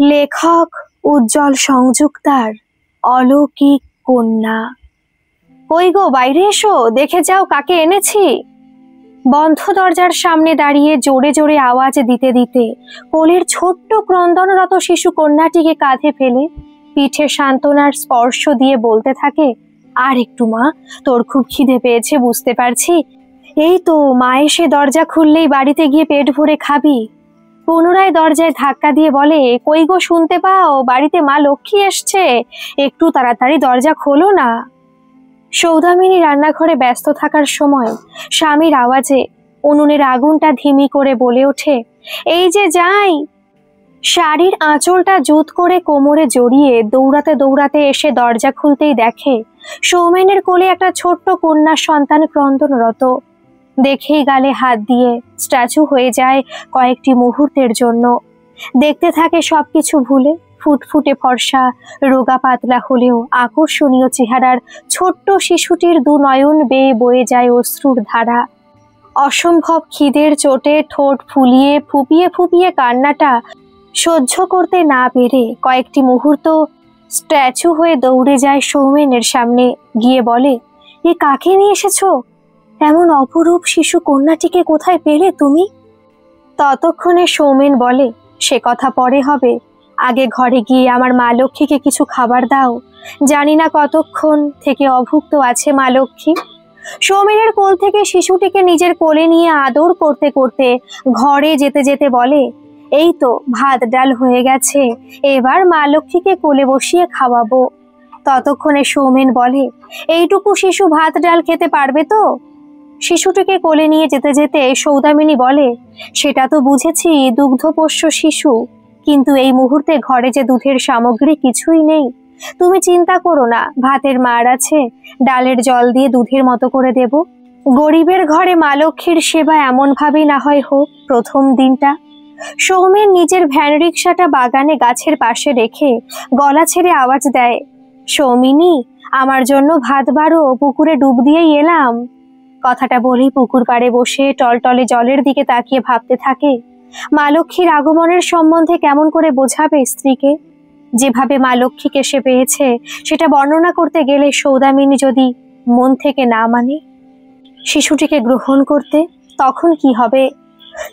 লেখক উজ্জ্বল সংযুক্তার অলৌকিক কন্যা। কই গো, বাইরে এসো, দেখে যাও কাকে এনেছি। বন্ধ দরজার সামনে দাঁড়িয়ে জোরে জোরে আওয়াজ দিতে দিতে কোলের ছোট্ট ক্রন্দনরত শিশু কন্যাটিকে কাঁধে ফেলে পিঠে সান্ত্বনার স্পর্শ দিয়ে বলতে থাকে, আর একটু মা, তোর খুব খিদে পেয়েছে বুঝতে পারছি। এই তো মা এসে দরজা খুললেই বাড়িতে গিয়ে পেট ভরে খাবি। পুনরায় দরজায় ধাক্কা দিয়ে বলে, কই গো, শুনতে পাও, বাড়িতে মা লক্ষ্মী এসছে, একটু তাড়াতাড়ি দরজা খোলো না। সৌদামিনী রান্নাঘরে ব্যস্ত থাকার সময় স্বামীর আওয়াজে উনুনের আগুনটা ধিমি করে বলে ওঠে, এই যে যাই। শাড়ির আঁচলটা জুত করে কোমরে জড়িয়ে দৌড়াতে দৌড়াতে এসে দরজা খুলতেই দেখে সৌমেনের কোলে একটা ছোট্ট কন্যা সন্তান ক্রন্দনরত। দেখেই গালে হাত দিয়ে স্ট্যাচু হয়ে যায় কয়েকটি মুহূর্তের জন্য। দেখতে থাকে সবকিছু ভুলে। ফুটফুটে ফর্সা, রোগা পাতলা হলেও আকর্ষণীয় চেহারার ছোট্ট শিশুটির দু নয়ন বেয়ে বয়ে যায় অশ্রুর ধারা। অসম্ভব খিদের চোটে ঠোঁট ফুলিয়ে ফুপিয়ে ফুপিয়ে কান্নাটা সহ্য করতে না পেরে কয়েকটি মুহূর্ত স্ট্যাচু হয়ে দৌড়ে যায় সৌমেনের সামনে, গিয়ে বলে, এ কাকে নিয়ে এসেছো? এমন অপরূপ শিশু কন্যাটিকে কোথায় পেলে তুমি? ততক্ষণে সৌমেন বলে, সে কথা পরে হবে, আগে ঘরে গিয়ে আমার মা লক্ষ্মীকে কিছু খাবার দাও। জানি না কতক্ষণ থেকে অভুক্ত আছে মা লক্ষ্মী। সৌমেনের কোল থেকে শিশুটিকে নিজের কোলে নিয়ে আদর করতে করতে ঘরে যেতে যেতে বলে, এই তো ভাত ডাল হয়ে গেছে, এবার মা লক্ষ্মীকে কোলে বসিয়ে খাওয়াবো। ততক্ষণে সৌমেন বলে, এইটুকু শিশু ভাত ডাল খেতে পারবে তো? শিশুটিকে কোলে নিয়ে যেতে যেতে সৌদামিনী বলে, সেটা তো বুঝেছি, দুগ্ধপোষ্য শিশু, কিন্তু এই মুহূর্তে ঘরে যে দুধের সামগ্রী কিছুই নেই। তুমি চিন্তা করো না, ভাতের মার আছে, ডালের জল দিয়ে দুধের মতো করে দেব। গরিবের ঘরে মা লক্ষ্মীর সেবা এমন ভাবেই না হয় হোক প্রথম দিনটা। সৌমেন নিজের ভ্যান রিক্সাটা বাগানে গাছের পাশে রেখে গলা ছেড়ে আওয়াজ দেয়, সৌমিনী, আমার জন্য ভাত বাড়ো, পুকুরে ডুব দিয়েই এলাম। কথাটা বলেই পুকুর পাড়ে বসে টলটলে জলের দিকে তাকিয়ে ভাবতে থাকে, মা লক্ষ্মীর আগমনের সম্বন্ধে কেমন করে বোঝাবে স্ত্রীকে। যেভাবে মা লক্ষ্মীকে সে পেয়েছে সেটা বর্ণনা করতে গেলে সৌদামিনী যদি মন থেকে না মানে শিশুটিকে গ্রহণ করতে, তখন কি হবে?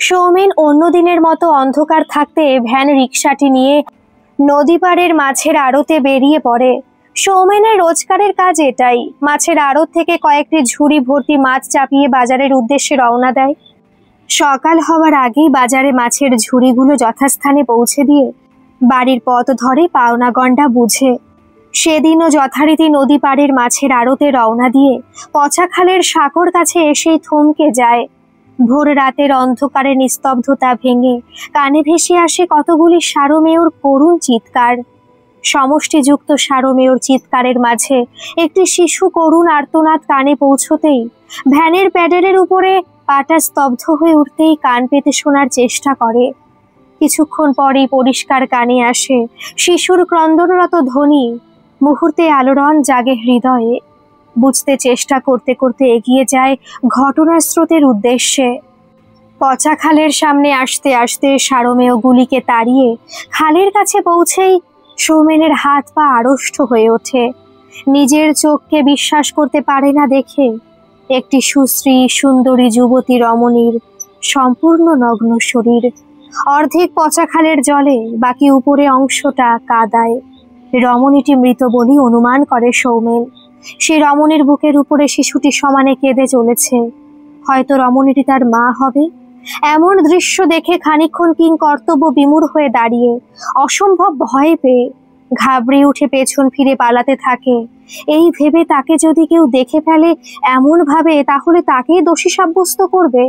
সৌমেন অন্য দিনের মতো অন্ধকার থাকতে ভ্যান রিক্সাটি নিয়ে নদী পাড়ের মাছের আড়তে বেরিয়ে পড়ে। সৌমেনের রোজগারের কাজ এটাই। মাছের আড়ত থেকে কয়েকটি ঝুড়ি ভর্তি মাছ চাপিয়ে বাজারের উদ্দেশ্যে রওনা দেয়। সকাল হওয়ার আগেই বাজারে মাছের ঝুড়িগুলো যথাস্থানে পৌঁছে দিয়ে বাড়ির পথ ধরে পাওনা গন্ডা বুঝে। সেদিনও যথারীতি নদী পাড়ের মাছের আড়তে রওনা দিয়ে পচাখালের সাঁকোর কাছে এসেই থমকে যায়। ভোর রাতের অন্ধকারে নিস্তব্ধতা ভেঙে কানে ভেসে আসে কতগুলি সারমেয়র করুণ চিৎকার। সমষ্টিযুক্ত সারমেয়র চিৎকারের মাঝে একটি শিশু করুণ আর্তনাদ কানে পৌঁছতেই ভ্যানের প্যাডেলের উপরে পাটা স্তব্ধ হয়ে উঠতেই কান পেতে শোনার চেষ্টা করে। কিছুক্ষণ পরেই পরিষ্কার কানে আসে শিশুর ক্রন্দনরত ধ্বনি। মুহূর্তে আলোড়ন জাগে হৃদয়ে। বুঝতে চেষ্টা করতে করতে এগিয়ে যায় ঘটনার স্রোতের উদ্দেশ্যে। পচা খালের সামনে আসতে আসতে সারমেয়গুলিকে তাড়িয়ে খালের কাছে পৌঁছেই সৌমেনের হাত পা আড়ষ্ট হয়ে ওঠে। নিজের চোখকে বিশ্বাস করতে পারে না দেখে একটি সুশ্রী সুন্দরী যুবতী রমণীর সম্পূর্ণ নগ্ন শরীর, অর্ধেক পচা খালের জলে, বাকি উপরে অংশটা কাদায়। রমণীটি মৃত বলেই অনুমান করে সৌমেন। সে রমণীর বুকের উপরে শিশুটি সমানে কেঁদে চলেছে। হয়তো রমণীটি তার মা হবে। এমন দৃশ্য দেখে খানিকক্ষণ কিং কর্তব্য বিমূঢ় হয়ে দাঁড়িয়ে অসম্ভব ভয় পেয়ে ঘাবড়ে উঠে পেছন ফিরে পালাতে থাকে। এই ভেবে তাকে যদি কেউ দেখে ফেলে এমন ভাবে, তাহলে তাকেই দোষী সাব্যস্ত করবে।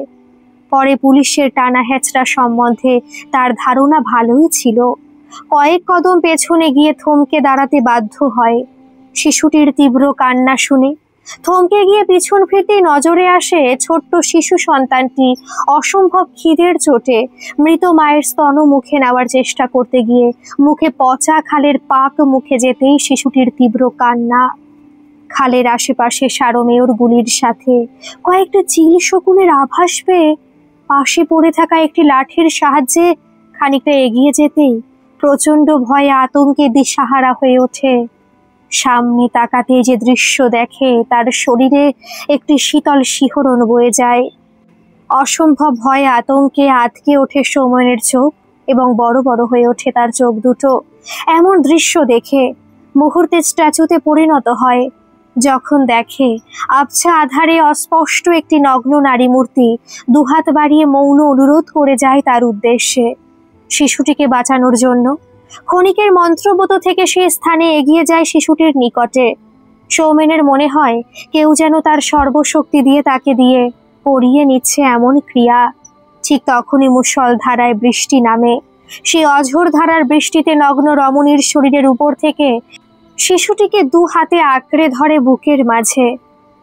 পরে পুলিশের টানা হেঁচড়া সম্বন্ধে তার ধারণা ভালোই ছিল। কয়েক কদম পেছনে গিয়ে থমকে দাঁড়াতে বাধ্য হয়। শিশুটির তীব্র কান্না শুনে থমকে গিয়ে পিছন ফিরতেই নজরে আসে ছোট্ট শিশু সন্তানটি অসম্ভব খিদের চোটে মৃত মায়ের স্তন মুখে নেওয়ার চেষ্টা করতে গিয়ে মুখে পচা খালের পাক মুখে যেতেই শিশুটির তীব্র কান্না। খালের আশেপাশে সারমেয়র গুলির সাথে কয়েকটা চিল শকুনের আভাস পেয়ে পাশে পড়ে থাকা একটি লাঠির সাহায্যে খানিকটা এগিয়ে যেতেই প্রচন্ড ভয়ে আতঙ্কে দিশাহারা হয়ে ওঠে। সামনে তাকাতে যে দৃশ্য দেখে তার শরীরে একটি শীতল শিহরণ বয়ে যায়। অসম্ভব ভয়ে আতঙ্কে আটকে ওঠে সৌমেনের চোখ এবং বড় বড় হয়ে ওঠে তার চোখ দুটো। এমন দৃশ্য দেখে মুহূর্তে স্ট্যাচুতে পরিণত হয় যখন দেখে আবছা আধারে অস্পষ্ট একটি নগ্ন নারী মূর্তি দুহাত বাড়িয়ে মৌন অনুরোধ করে যায় তার উদ্দেশ্যে, শিশুটিকে বাঁচানোর জন্য। ক্ষণিকের মন্ত্রব্রত থেকে সে স্থানে এগিয়ে যায় শিশুটির নিকটে। সৌমেনের মনে হয় কেউ যেন তার সর্বশক্তি দিয়ে তাকে দিয়ে পরিয়ে নিচ্ছে এমন ক্রিয়া। ঠিক তখনই মুষলধারায় বৃষ্টি নামে। সেই অঝোর ধারার বৃষ্টিতে নগ্ন রমণীর শরীরের উপর থেকে শিশুটিকে দু হাতে আঁকড়ে ধরে বুকের মাঝে।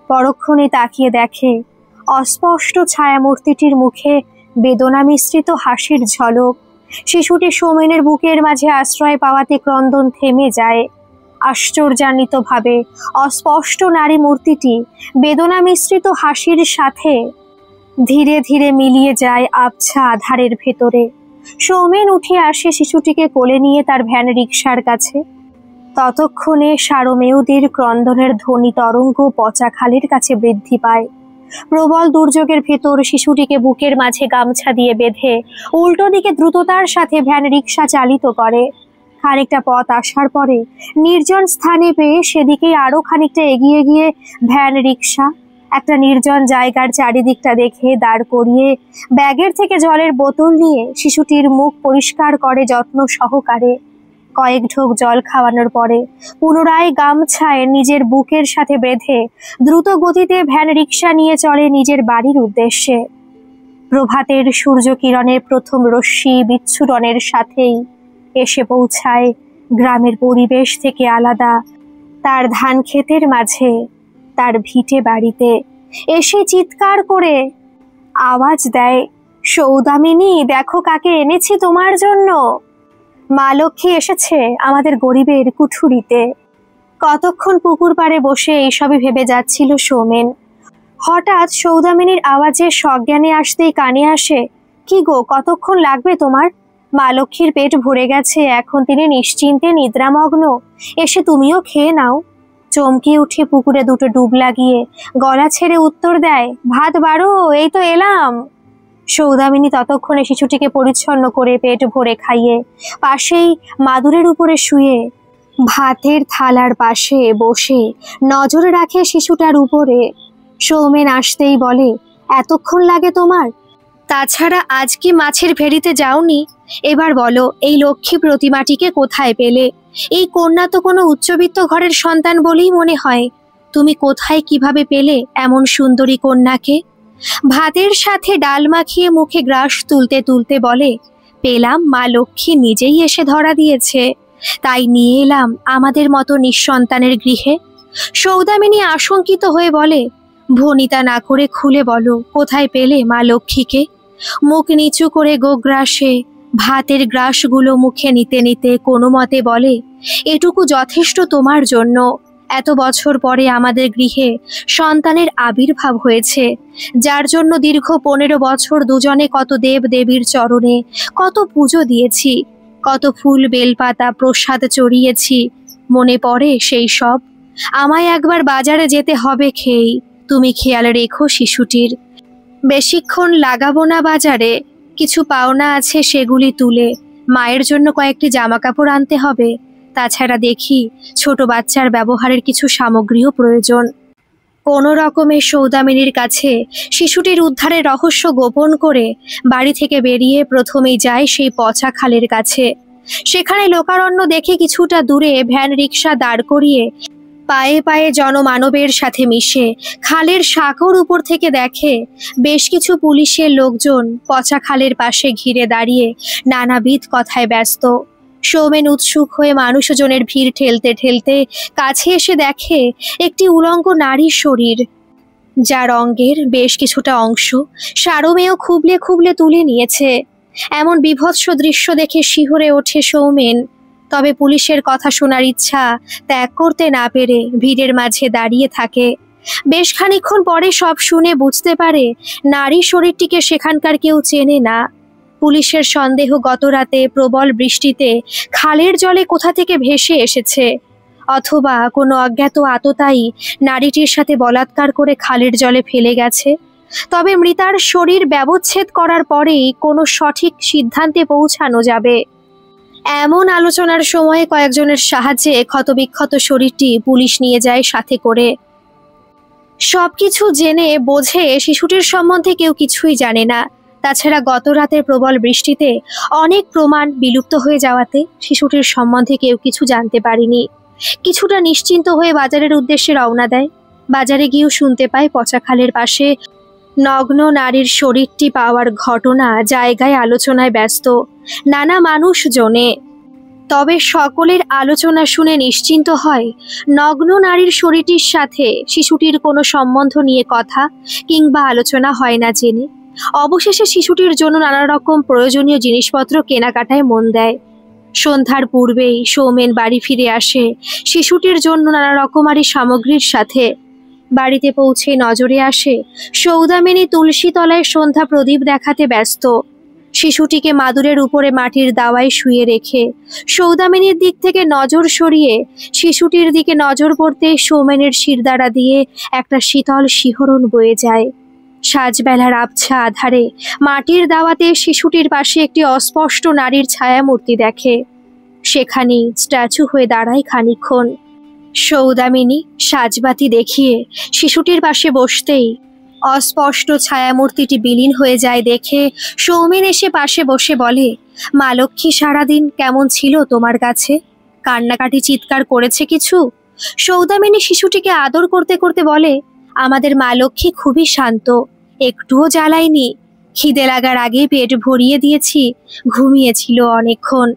পরক্ষণে তাকিয়ে দেখে অস্পষ্ট ছায়ামূর্তিটির মুখে বেদনা মিশ্রিত হাসির ঝলক। শিশুটি সৌমেনের বুকের মাঝে আশ্রয় পাওয়াতে ক্রন্দন থেমে যায়। আশ্চর্যান্বিতভাবে অস্পষ্ট নারী মূর্তিটি বেদনা মিশ্রিত হাসির সাথে ধীরে ধীরে মিলিয়ে যায় আবছা আধারের ভেতরে। সৌমেন উঠে আসে শিশুটিকে কোলে নিয়ে তার ভ্যান রিকশার কাছে। ততক্ষণে সারমেয়দের ক্রন্দনের ধ্বনি তরঙ্গ পচা খালের কাছে বৃদ্ধি পায়। প্রবল দুর্যোগের ভেতর শিশুটিকে বুকের মাঝে গামছা দিয়ে বেঁধে উল্টো দিকে দ্রুততার সাথে ভ্যান রিকশা চালিত করে। খানিকটা পথ আসার পরে নির্জন স্থানে পেয়ে সেদিকেই আরো খানিকটা এগিয়ে গিয়ে ভ্যান রিকশা একটা নির্জন জায়গার চারিদিকটা দেখে দাঁড় করিয়ে ব্যাগের থেকে জলের বোতল নিয়ে শিশুটির মুখ পরিষ্কার করে যত্ন সহকারে। কয়েক ঢোক জল খাওয়ানোর পরে পুনরায় গামছায় নিজের বুকের সাথে বেঁধে দ্রুত গতিতে ভ্যান রিকশা নিয়ে চলে নিজের বাড়ির উদ্দেশ্যে। প্রভাতের সূর্যকিরণের প্রথম রশ্মি বিচ্ছুরণের সাথেই এসে পৌঁছায় গ্রামের পরিবেশ থেকে আলাদা তার ধান ক্ষেতের মাঝে, তার ভিটে বাড়িতে। এসে চিৎকার করে আওয়াজ দেয়, সৌদামিনী, দেখো কাকে এনেছি তোমার জন্য। মা লক্ষ্মী এসেছে আমাদের গরিবের কুঠুরিতে। কতক্ষণ পুকুর পাড়ে বসে এইসবই ভেবে যাচ্ছিল সৌমেন। হঠাৎ সৌদামিনীর আওয়াজে সজ্ঞানে আসতেই কানে আসে, কি গো, কতক্ষণ লাগবে তোমার? মা লক্ষ্মীর পেট ভরে গেছে, এখন তিনি নিশ্চিন্তে নিদ্রামগ্ন, এসে তুমিও খেয়ে নাও। চমকে উঠে পুকুরে দুটো ডুব লাগিয়ে গলা ছেড়ে উত্তর দেয়, ভাত বাড়ো, এই তো এলাম। সৌদামিনী ততক্ষণে শিশুটিকে পরিচ্ছন্ন করে পেট ভরে খাইয়ে পাশেই মাদুরের উপরে শুয়ে ভাতের থালার পাশে বসে নজর রাখে শিশুটার উপরে। সৌমেন আসতেই বলে, এতক্ষণ লাগে তোমার? তাছাড়া আজ কি মাছের ভেড়িতে যাওনি? এবার বলো, এই লক্ষ্মী প্রতিমাটিকে কোথায় পেলে? এই কন্যা তো কোনো উচ্চবিত্ত ঘরের সন্তান বলেই মনে হয়। তুমি কোথায় কিভাবে পেলে এমন সুন্দরী কন্যাকে? ভাতের সাথে ডাল মাখিয়ে মুখে গ্রাস তুলতে তুলতে বলে, পেলাম, মা লক্ষ্মী নিজেই এসে ধরা দিয়েছে, তাই নিয়ে এলাম আমাদের মতো নিঃসন্তানের গৃহে। সৌদামিনী আশঙ্কিত হয়ে বলে, ভনিতা না করে খুলে বলো, কোথায় পেলে মা লক্ষ্মীকে? মুখ নিচু করে গোগ্রাসে ভাতের গ্রাসগুলো মুখে নিতে নিতে কোনো মতে বলে, এটুকু যথেষ্ট তোমার জন্য। এত বছর পরে আমাদের গৃহে সন্তানের আবির্ভাব হয়েছে, যার জন্য দীর্ঘ 15 বছর দুজনে কত দেব দেবীর চরণে কত পুজো দিয়েছি, কত ফুল বেলপাতা প্রসাদ চড়িয়েছি। মনে পড়ে সেই সব? আমায় একবার বাজারে যেতে হবে খেয়েই, তুমি খেয়াল রেখো শিশুটির। বেশিক্ষণ লাগাবো না বাজারে, কিছু পাওনা আছে সেগুলি তুলে মায়ের জন্য কয়েকটি জামা কাপড় আনতে হবে। তাছাড়া দেখি ছোট বাচ্চার ব্যবহারের কিছু সামগ্রীও প্রয়োজন। কোনো রকমে সৌদামিনীর কাছে শিশুটির উদ্ধারের রহস্য গোপন করে বাড়ি থেকে বেরিয়ে প্রথমেই যায় সেই পচা খালের কাছে। সেখানে লোকারণ্য দেখে কিছুটা দূরে ভ্যান রিকশা দাঁড় করিয়ে পায়ে পায়ে জনমানবের সাথে মিশে খালের সাঁকোর উপর থেকে দেখে বেশ কিছু পুলিশের লোকজন পচা খালের পাশে ঘিরে দাঁড়িয়ে নানাবিধ কথায় ব্যস্ত। সৌমেন উৎসুক হয়ে মানুষজনের ভিড় ঠেলতে ঠেলতে কাছে এসে দেখে একটি উলঙ্গ নারীর শরীর, যার অঙ্গের বেশ কিছুটা অংশ সারমেয় খুবলে খুবলে তুলে নিয়েছে। এমন বিভৎস দৃশ্য দেখে শিহরে ওঠে সৌমেন। তবে পুলিশের কথা শোনার ইচ্ছা ত্যাগ করতে না পেরে ভিড়ের মাঝে দাঁড়িয়ে থাকে। বেশ খানিকক্ষণ পরে সব শুনে বুঝতে পারে নারী শরীরটিকে সেখানকার কেউ চেনে না। পুলিশের সন্দেহ গত রাতে প্রবল বৃষ্টিতে খালের জলে কোথা থেকে ভেসে এসেছে, অথবা কোনো অজ্ঞাত আততায়ী নারীটির সাথে বলাৎকার করে খালের জলে ফেলে গেছে। তবে মৃতার শরীর ব্যবচ্ছেদ করার পরেই কোনো সঠিক সিদ্ধান্তে পৌঁছানো যাবে। এমন আলোচনার সময়ে কয়েকজনের সাহায্যে ক্ষতবিক্ষত শরীরটি পুলিশ নিয়ে যায় সাথে করে। সবকিছু জেনে বোঝে শিশুটির সম্বন্ধে কেউ কিছুই জানে না। তাছাড়া গত রাতের প্রবল বৃষ্টিতে অনেক প্রমাণ বিলুপ্ত হয়ে যাওয়াতে শিশুটির সম্বন্ধে কেউ কিছু জানতে পারেনি। কিছুটা নিশ্চিন্ত হয়ে বাজারের উদ্দেশ্যে রওনা দেয়। বাজারে গিয়েও শুনতে পায় পচা খালের পাশে নগ্ন নারীর শরীরটি পাওয়ার ঘটনা জায়গায় আলোচনায় ব্যস্ত নানা মানুষজনে। তবে সকলের আলোচনা শুনে নিশ্চিন্ত হয় নগ্ন নারীর শরীরটির সাথে শিশুটির কোনো সম্বন্ধ নিয়ে কথা কিংবা আলোচনা হয় না জেনে অবশেষে শিশুটির জন্য নানা রকম প্রয়োজনীয় জিনিসপত্র কেনাকাটায় মন দেয়। সন্ধ্যার পূর্বেই সৌমেন বাড়ি ফিরে আসে শিশুটির জন্য নানা রকমারি সামগ্রীর সাথে। বাড়িতে পৌঁছে নজরে আসে সৌদামিনী তুলসী তলায় সন্ধ্যা প্রদীপ দেখাতে ব্যস্ত। শিশুটিকে মাদুরের উপরে মাটির দাওয়ায় শুয়ে রেখে সৌদামিনীর দিক থেকে নজর সরিয়ে শিশুটির দিকে নজর পড়তে সৌমেনের শিরদাঁড়া দিয়ে একটা শীতল শিহরণ বয়ে যায়। সাজবেলার আবছা আধারে মাটির দাওয়াতে শিশুটির পাশে একটি অস্পষ্ট নারীর ছায়ামূর্তি দেখে। সেখানেই স্ট্যাচু হয়ে দাঁড়ায় খানিকক্ষণ। সৌদামিনী সাজবাতি দেখিয়ে শিশুটির পাশে বসতেই অস্পষ্ট ছায়ামূর্তিটি বিলীন হয়ে যায় দেখে সৌমেন এসে পাশে বসে বলে, মা লক্ষ্মী সারাদিন কেমন ছিল তোমার কাছে? কান্নাকাটি চিৎকার করেছে কিছু? সৌদামিনী শিশুটিকে আদর করতে করতে বলে, আমাদের মা লক্ষ্মী খুবই শান্ত, একটুও জ্বালায়নি। খিদে লাগার আগে পেট ভরিয়ে দিয়েছি, ঘুমিয়েছিল অনেকক্ষণ।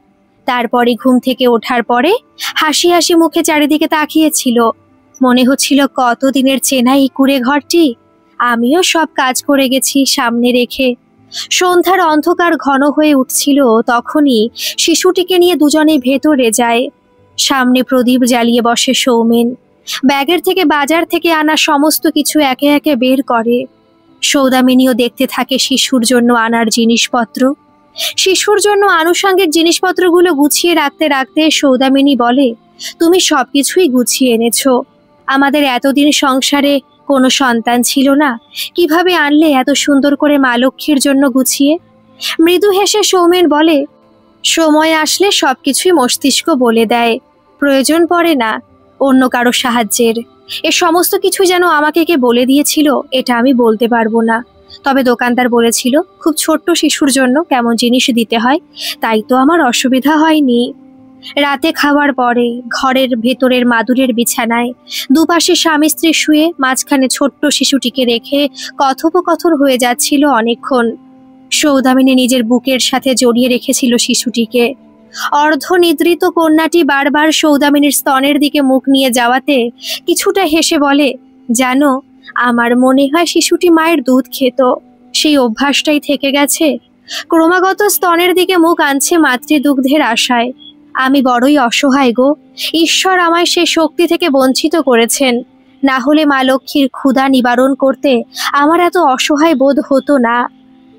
তারপরে ঘুম থেকে ওঠার পরে হাসি হাসি মুখে চারিদিকে তাকিয়েছিল। মনে হচ্ছিল কতদিনের চেনা এই কুঁড়ে ঘরটি। আমিও সব কাজ করে গেছি সামনে রেখে। সন্ধ্যার অন্ধকার ঘন হয়ে উঠছিল, তখনই শিশুটিকে নিয়ে দুজনে ভেতরে যায়। সামনে প্রদীপ জ্বালিয়ে বসে সৌমেন। ব্যাগের থেকে বাজার থেকে আনা সমস্ত কিছু একে একে বের করে। সৌদামিনীও দেখতে থাকে শিশুর জন্য আনার জিনিসপত্র। শিশুর জন্য আনুষঙ্গিক জিনিসপত্রগুলো গুছিয়ে রাখতে রাখতে সৌদামিনী বলে, তুমি সবকিছুই গুছিয়ে এনেছো। আমাদের এতদিন সংসারে কোনো সন্তান ছিল না, কিভাবে আনলে এত সুন্দর করে মা লক্ষ্মীর জন্য গুছিয়ে? মৃদু হেসে সৌমেন বলে, সময় আসলে সবকিছুই মস্তিষ্ক বলে দেয়, প্রয়োজন পড়ে না অন্য কারো সাহায্যের। এ সমস্ত কিছু যেন আমাকে কে বলে দিয়েছিল এটা আমি বলতে পারবো না। তবে দোকানদার বলেছিল খুব ছোট্ট শিশুর জন্য কেমন জিনিস দিতে হয়, তাই তো আমার অসুবিধা হয়নি। রাতে খাওয়ার পরে ঘরের ভেতরের মাদুরের বিছানায় দুপাশে স্বামী স্ত্রী শুয়ে মাঝখানে ছোট্ট শিশুটিকে রেখে কথোপকথন হয়ে যাচ্ছিল অনেকক্ষণ। সৌদামিনী নিজের বুকের সাথে জড়িয়ে রেখেছিল শিশুটিকে। অর্ধনিদ্রিত কন্যাটি বারবার সৌদামিনীর স্তনের দিকে মুখ নিয়ে যাওয়াতে কিছুটা হেসে বলে, জানো, আমার মনে হয় শিশুটি মায়ের দুধ খেত, সেই অভ্যাসটাই থেকে গেছে। ক্রমাগত স্তনের দিকে মুখ আনছে মাতৃদুগ্ধের আশায়। আমি বড়ই অসহায় গো, ঈশ্বর আমায় সে শক্তি থেকে বঞ্চিত করেছেন। না হলে মা লক্ষ্মীর ক্ষুধা নিবারণ করতে আমার এত অসহায় বোধ হতো না।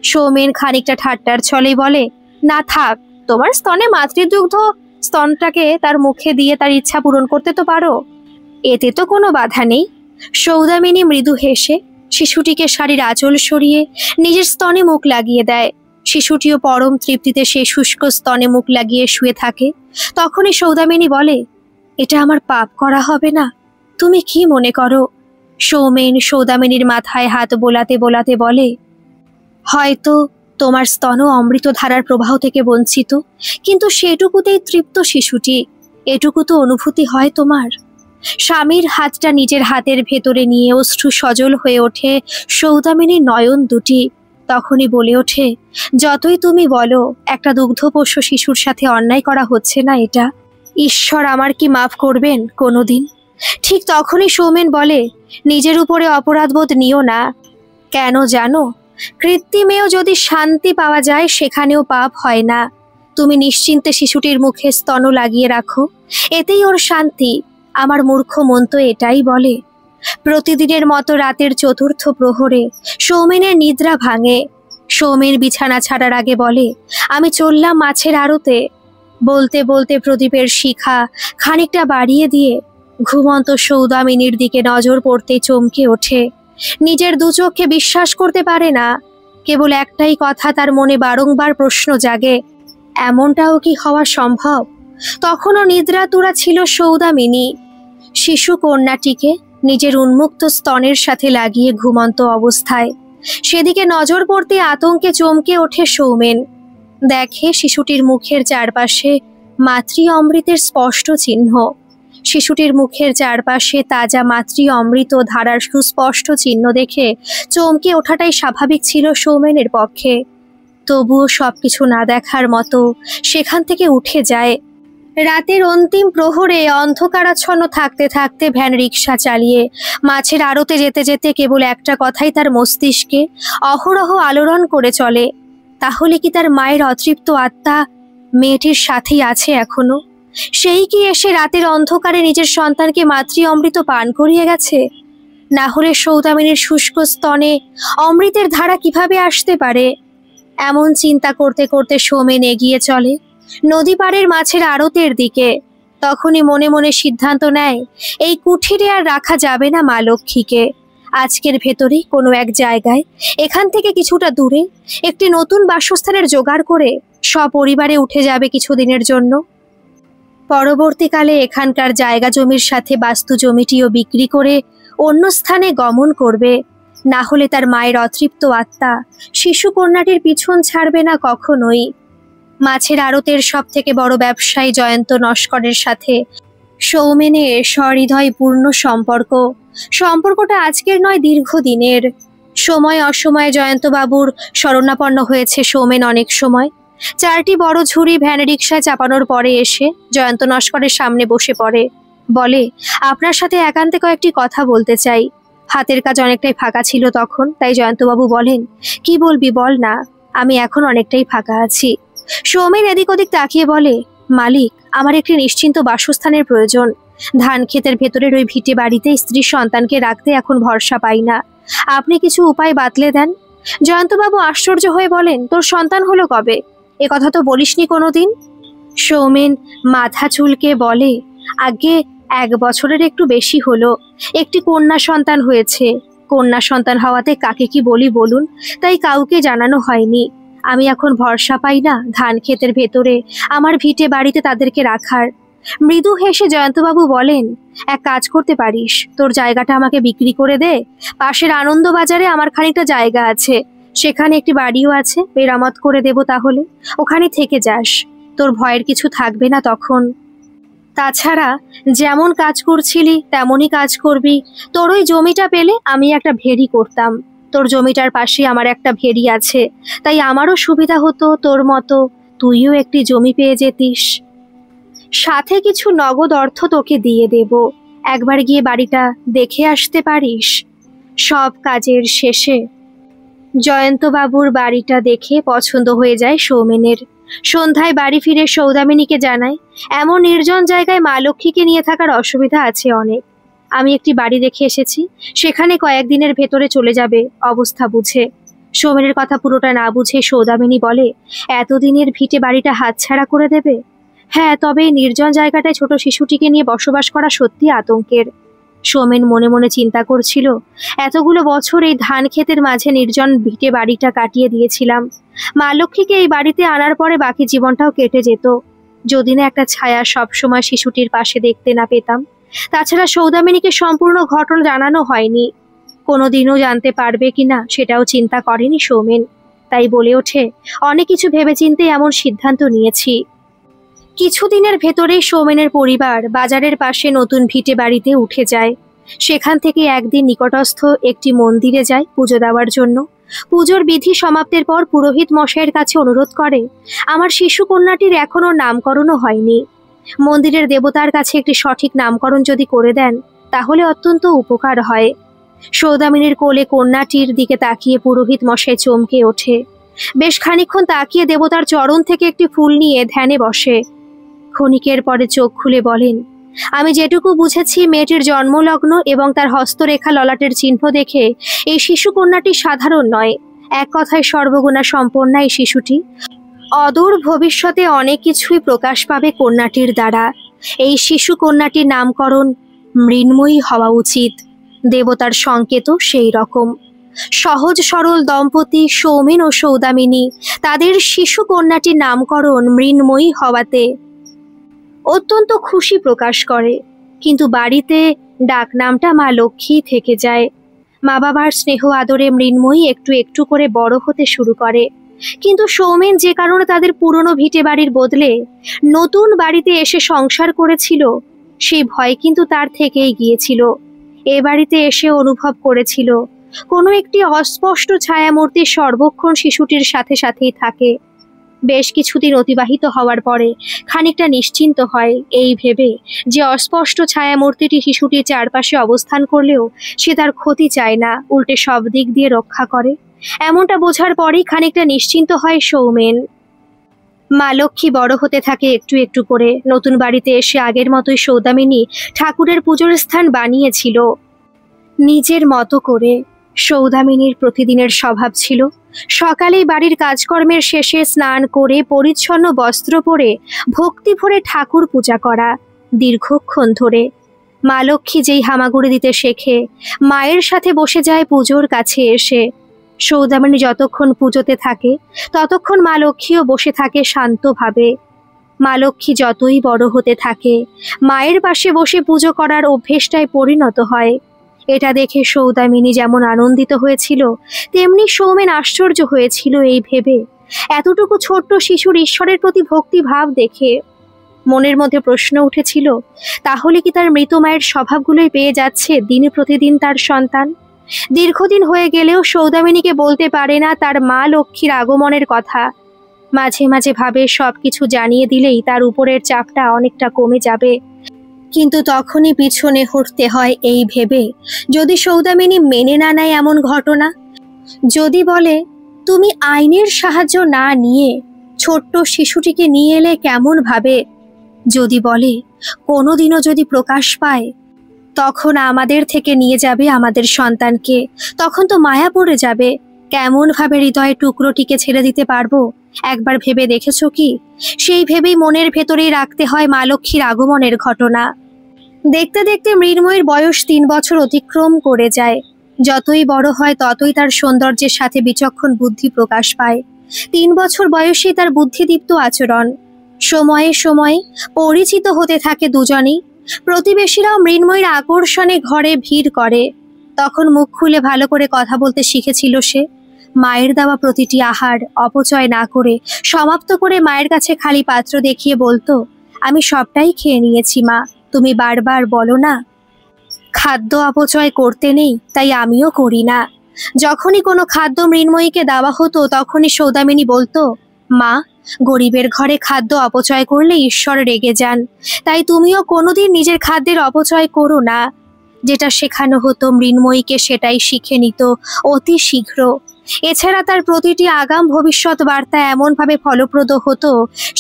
সৌমেন খানিকটা ঠাট্টার ছলেই বলে, না থাক, তোমার স্তনে মাতৃদুগ্ধ, স্তনটাকে তার মুখে দিয়ে তার ইচ্ছা পূরণ করতে তো পারো, এতে তো কোনো বাধা নেই। সৌদামিনী মৃদু হেসে শিশুটিকে শাড়ির আঁচল সরিয়ে নিজের স্তনে মুখ লাগিয়ে দেয়। শিশুটিও পরম তৃপ্তিতে সে শুষ্ক স্তনে মুখ লাগিয়ে শুয়ে থাকে। তখনই সৌদামিনী বলে, এটা আমার পাপ করা হবে না? তুমি কি মনে করো? সৌমেন সৌদামিনীর মাথায় হাত বোলাতে বোলাতে বলে, হয়তো তোমার স্তন অমৃত ধারার প্রবাহ থেকে বঞ্চিত, কিন্তু সেটুকুতেই তৃপ্ত শিশুটি। এটুকু তো অনুভূতি হয় তোমার। স্বামীর হাতটা নিজের হাতের ভেতরে নিয়ে অশ্রু সজল হয়ে ওঠে সৌদামিনীর নয়ন দুটি। তখনই বলে ওঠে, যতই তুমি বলো একটা দুগ্ধপোষ্য শিশুর সাথে অন্যায় করা হচ্ছে না, এটা ঈশ্বর আমার কি মাফ করবেন কোনোদিন? ঠিক তখনই সৌমেন বলে, নিজের উপরে অপরাধবোধ নিও না। কেন জানো, কৃত্রিমেও যদি শান্তি পাওয়া যায় সেখানেও পাপ হয় না। তুমি নিশ্চিন্তে শিশুটির মুখে স্তন লাগিয়ে রাখো, এতেই ওর শান্তি। আমার মূর্খ মন তো এটাই বলে। প্রতিদিনের মতো রাতের চতুর্থ প্রহরে সৌমেনের নিদ্রা ভাঙে। সৌমেন বিছানা ছাড়ার আগে বলে, আমি চললাম মাছের আড়তে। বলতে বলতে প্রদীপের শিখা খানিকটা বাড়িয়ে দিয়ে ঘুমন্ত সৌদামিনীর দিকে নজর পড়তেই চমকে ওঠে। নিজের দু চোখে বিশ্বাস করতে পারে না। কেবল একটাই কথা তার মনে বারংবার প্রশ্ন জাগে, এমনটাও কি হওয়া সম্ভব? তখনও নিদ্রাতুরা ছিল সৌদামিনী। শিশু কন্যাটিকে নিজের উন্মুক্ত স্তনের সাথে লাগিয়ে ঘুমন্ত অবস্থায়। সেদিকে নজর পড়তে আতঙ্কে চমকে ওঠে সৌমেন। দেখে শিশুটির মুখের চারপাশে মাতৃ অমৃতের স্পষ্ট চিহ্ন। শিশুটির মুখের চারপাশে তাজা মাতৃ অমৃত ধারার সুস্পষ্ট চিহ্ন দেখে চমকে ওঠাটাই স্বাভাবিক ছিল সৌমেনের পক্ষে। তবুও সবকিছু না দেখার মতো সেখান থেকে উঠে যায়। রাতের অন্তিম প্রহরে অন্ধকারাচ্ছন্ন থাকতে থাকতে ভ্যান রিক্সা চালিয়ে মাছের আড়তে যেতে যেতে কেবল একটা কথাই তার মস্তিষ্কে অহরহ আলোড়ন করে চলে, তাহলে কি তার মায়ের অতৃপ্ত আত্মা মেয়েটির সাথেই আছে এখনো? সেই কি এসে রাতের অন্ধকারে নিজের সন্তানকে মাতৃ অমৃত পান করিয়ে গেছে? না হলে সৌদামিনীর শুষ্ক স্তনে অমৃতের ধারা কিভাবে আসতে পারে? এমন চিন্তা করতে করতে সৌমেন এগিয়ে চলে নদী পাড়ের মাছের আড়তের দিকে। তখনই মনে মনে সিদ্ধান্ত নেয়, এই কুঠিরে আর রাখা যাবে না মা লক্ষ্মীকে। আজকের ভেতরেই কোনো এক জায়গায়, এখান থেকে কিছুটা দূরে, একটি নতুন বাসস্থানের জোগাড় করে সপরিবারে উঠে যাবে কিছুদিনের জন্য। পরবর্তীকালে এখানকার জায়গা জমির সাথে বাস্তু জমিটিও বিক্রি করে অন্য স্থানে গমন করবে। না হলে তার মায়ের অতৃপ্ত আত্মা শিশু কন্যাটির পিছন ছাড়বে না কখনোই। মাছের আড়তের সব থেকে বড় ব্যবসায়ী জয়ন্ত নস্করের সাথে সৌমেনের সহৃদয়পূর্ণ সম্পর্কটা আজকের নয়, দীর্ঘদিনের। সময় অসময়ে জয়ন্তবাবুর শরণাপন্ন হয়েছে সৌমেন অনেক সময়। 4টি বড় ঝুড়ি ভ্যান রিক্সায় চাপানোর পরে এসে জয়ন্ত নস্করের সামনে বসে পড়ে। বলে, আপনার সাথে একান্তে কয়েকটি কথা বলতে চাই। হাতের কাজ অনেকটাই ফাঁকা ছিল তখন, তাই জয়ন্তবাবু বলেন, কি বলবি বল না, আমি এখন অনেকটাই ফাঁকা আছি। সৌমেন এদিক ওদিক তাকিয়ে বলে, মালিক, আমার একটি নিশ্চিন্ত বাসস্থানের প্রয়োজন। ধান ক্ষেতের ভেতরের ওই ভিটে বাড়িতে স্ত্রী সন্তানকে রাখতে এখন ভরসা পাই না। আপনি কিছু উপায় বাতলে দেন। জয়ন্তবাবু আশ্চর্য হয়ে বলেন, তোর সন্তান হলো কবে? এ কথা তো বলিসনি কোনোদিন। সৌমেন মাথা চুলকে বলে, আগে 1 বছরের একটু বেশি হলো। একটি কন্যা সন্তান হয়েছে। কন্যা সন্তান হওয়াতে কাকে কি বলি বলুন, তাই কাউকে জানানো হয়নি। আমি এখন ভরসা পাই না ধান ক্ষেতের ভেতরে আমার ভিটে বাড়িতে তাদেরকে রাখার। মৃদু হেসে জয়ন্তবাবু বলেন, এক কাজ করতে পারিস, তোর জায়গাটা আমাকে বিক্রি করে দে। পাশের আনন্দবাজারে আমার খানিকটা জায়গা আছে, সেখানে একটি বাড়িও আছে, মেরামত করে দেব। তাহলে ওখানে থেকে যাস, তোর ভয়ের কিছু থাকবে না তখন। তাছাড়া যেমন কাজ করছিলি তেমনই কাজ করবি। তোর ওই জমিটা পেলে আমি একটা ভেড়ি করতাম। তোর জমিটার পাশে আমার একটা ভেড়ি আছে, তাই আমারও সুবিধা হতো, তোর মতো তুইও একটি জমি পেয়ে যেতিস। সাথে কিছু নগদ অর্থ তোকে দিয়ে দেব। একবার গিয়ে বাড়িটা দেখে আসতে পারিস। সব কাজের শেষে জয়ন্তবাবুর বাড়িটা দেখে পছন্দ হয়ে যায় সৌমেনের। সন্ধ্যায় বাড়ি ফিরে সৌদামিনীকে জানায়, এমন নির্জন জায়গায় মা লক্ষ্মীকে নিয়ে থাকার অসুবিধা আছে অনেক। আমি একটি বাড়ি দেখে এসেছি, সেখানে কয়েকদিনের ভেতরে চলে যাবে অবস্থা বুঝে। সৌমেনের কথা পুরোটা না বুঝে সৌদামিনী বলে, এতদিনের ভিটে বাড়িটা হাতছাড়া করে দেবে? হ্যাঁ, তবে এই নির্জন জায়গাটায় ছোট শিশুটিকে নিয়ে বসবাস করা সত্যি আতঙ্কের। সৌমেন মনে মনে চিন্তা করছিল, এতগুলো বছর এই ধান ক্ষেতের মাঝে নির্জন ভিটে বাড়িটা কাটিয়ে দিয়েছিলাম। মা লক্ষ্মীকে এই বাড়িতে আনার পরে বাকি জীবনটাও কেটে যেত, যদি না একটা ছায়া সবসময় শিশুটির পাশে দেখতে না পেতাম। তাছাড়া সৌদামিনীকে সম্পূর্ণ ঘটনা জানানো হয়নি, কোনোদিনও জানতে পারবে কিনা সেটাও চিন্তা করেনি সৌমেন। তাই বলে ওঠে, অনেক কিছু ভেবেচিন্তে এমন সিদ্ধান্ত নিয়েছি। কিছুদিনের ভেতরেই সৌমেনের পরিবার বাজারের পাশে নতুন ভিটে বাড়িতে উঠে যায়। সেখান থেকে একদিন নিকটস্থ একটি মন্দিরে যায় পুজো দেওয়ার জন্য। পুজোর বিধি সমাপ্তের পর পুরোহিত মশাইয়ের কাছে অনুরোধ করে, আমার শিশু কন্যাটির এখনো নামকরণও হয়নি। মন্দিরের দেবতার কাছে একটি সঠিক নামকরণ যদি করে দেন তাহলে অত্যন্ত উপকার হয়। সৌদামিনীর কোলে কন্যাটির দিকে তাকিয়ে পুরোহিত মশাই চমকে ওঠে। বেশ খানিকক্ষণ তাকিয়ে দেবতার চরণ থেকে একটি ফুল নিয়ে ধ্যানে বসে। ক্ষণিকের পরে চোখ খুলে বলেন, আমি যেটুকু বুঝেছি মেয়েটির জন্মলগ্ন এবং তার হস্তরেখা ললাটের চিহ্ন দেখে এই শিশু কন্যাটি সাধারণ নয়, এক কথায় সর্বগুণা সম্পন্না এই শিশুটি। অদূর ভবিষ্যতে অনেক কিছুই প্রকাশ পাবে কন্যাটির দ্বারা। এই শিশু কন্যাটির নামকরণ মৃন্ময়ী হওয়া উচিত। দেবতার সংকেতও সেই রকম। সহজ সরল দম্পতি সৌমেন ও সৌদামিনী, তাদের শিশু কন্যাটির নামকরণ মৃন্ময়ী হওয়াতে অত্যন্ত খুশি প্রকাশ করে। কিন্তু বাড়িতে ডাকনামটা মা লক্ষ্মী থেকে যায়। মা বাবার স্নেহ আদরে মৃন্ময়ী একটু একটু করে বড় হতে শুরু করে। কিন্তু সৌমেন যে কারণে তাদের পুরনো ভিটে বাড়ির বদলে নতুন বাড়িতে এসে সংসার করেছিল, সেই ভয় কিন্তু তার থেকেই গিয়েছিল। এ বাড়িতে এসে অনুভব করেছিল কোনো একটি অস্পষ্ট ছায়ামূর্তি সর্বক্ষণ শিশুটির সাথে সাথেই থাকে। বেশ কিছুদিন অতিবাহিত হওয়ার পরে খানিকটা নিশ্চিন্ত হয় এই ভেবে যে অস্পষ্ট ছায়ামূর্তিটি শিশুটির চারপাশে অবস্থান করলেও সে তার ক্ষতি চায় না, উল্টে সব দিক দিয়ে রক্ষা করে। এমনটা বোঝার পরেই খানিকটা নিশ্চিন্ত হয় সৌমেন। মা লক্ষ্মী বড় হতে থাকে একটু একটু করে। নতুন বাড়িতে এসে আগের মতোই সৌদামিনী ঠাকুরের পুজোর স্থান বানিয়েছিল নিজের মতো করে। সৌদামিনীর প্রতিদিনের স্বভাব ছিল সকালেই বাড়ির কাজকর্মের শেষে স্নান করে পরিচ্ছন্ন বস্ত্র পরে ভক্তি ভরে ঠাকুর পূজা করা দীর্ঘক্ষণ ধরে। মা লক্ষ্মী যেই হামাগুড়ি দিতে শেখে, মায়ের সাথে বসে যায় পুজোর কাছে এসে। সৌদামিনী যতক্ষণ পুজোতে থাকে ততক্ষণ মা লক্ষ্মীও বসে থাকে শান্তভাবে। মা লক্ষ্মী যতই বড় হতে থাকে মায়ের পাশে বসে পুজো করার অভ্যেসটায় পরিণত হয়। এটা দেখে সৌদামিনী যেমন আনন্দিত হয়েছিল, তেমনি সৌমেন আশ্চর্য হয়েছিল এই ভেবে এতটুকু ছোট্ট শিশুর ঈশ্বরের প্রতি ভক্তি ভাব দেখে। মনের মধ্যে প্রশ্ন উঠেছিল, তাহলে কি তার মৃত মায়ের স্বভাবগুলোই পেয়ে যাচ্ছে দিন প্রতিদিন তার সন্তান? দীর্ঘদিন হয়ে গেলেও সৌদামিনীকে বলতে পারে না তার মা লক্ষ্মীর আগমনের কথা। মাঝে মাঝে ভাবে সবকিছু জানিয়ে দিলেই তার উপরের চাপটা অনেকটা কমে যাবে। কিন্তু তখনই পিছনে হটতে হয় এই ভেবে, যদি সৌদামিনী মেনে না নেয় এমন ঘটনা, যদি বলে তুমি আইনের সাহায্য না নিয়ে ছোট্ট শিশুটিকে নিয়ে এলে কেমন ভাবে, যদি বলে কোনোদিনও যদি প্রকাশ পায় তখন আমাদের থেকে নিয়ে যাবে আমাদের সন্তানকে, তখন তো মায়া পড়ে যাবে, কেমন ভাবে হৃদয়ের টুকরোটিকে ছেড়ে দিতে পারবো? একবার ভেবে দেখেছো কি? সেই ভেবেই মনের ভেতরেই রাখতে হয় মা লক্ষ্মীর আগমনের ঘটনা। দেখতে দেখতে মৃন্ময়ীর বয়স 3 বছর অতিক্রম করে যায়। যতই বড় হয় ততই তার সৌন্দর্যের সাথে বিচক্ষণ বুদ্ধি প্রকাশ পায়। 3 বছর বয়সে তার বুদ্ধিদীপ্ত আচরণ। সময়ে সময়ে পরিচিত হতে থাকে দুজনেই। প্রতিবেশীরাও মৃন্ময়ীর আকর্ষণে ঘরে ভিড় করে। তখন মুখ খুলে ভালো করে কথা বলতে শিখেছিল সে। মায়ের দেওয়া প্রতিটি আহার অপচয় না করে সমাপ্ত করে মায়ের কাছে খালি পাত্র দেখিয়ে বলতো, আমি সবটাই খেয়ে নিয়েছি মা, তুমি বারবার বলো না খাদ্য অপচয় করতে নেই, তাই আমিও করি না। যখনই কোনো খাদ্য মৃন্ময়ীকে দেওয়া হতো তখনই সৌদামিনী বলতো, মা, গরিবের ঘরে খাদ্য অপচয় করলে ঈশ্বর রেগে যান, তাই তুমিও কোনোদিন নিজের খাদ্যের অপচয় করো না। যেটা শেখানো হতো মৃন্ময়ীকে সেটাই শিখে নিত অতি শীঘ্র। এছাড়া তার প্রতিটি আগাম ভবিষ্যৎ বার্তা এমনভাবে ফলপ্রদ হতো,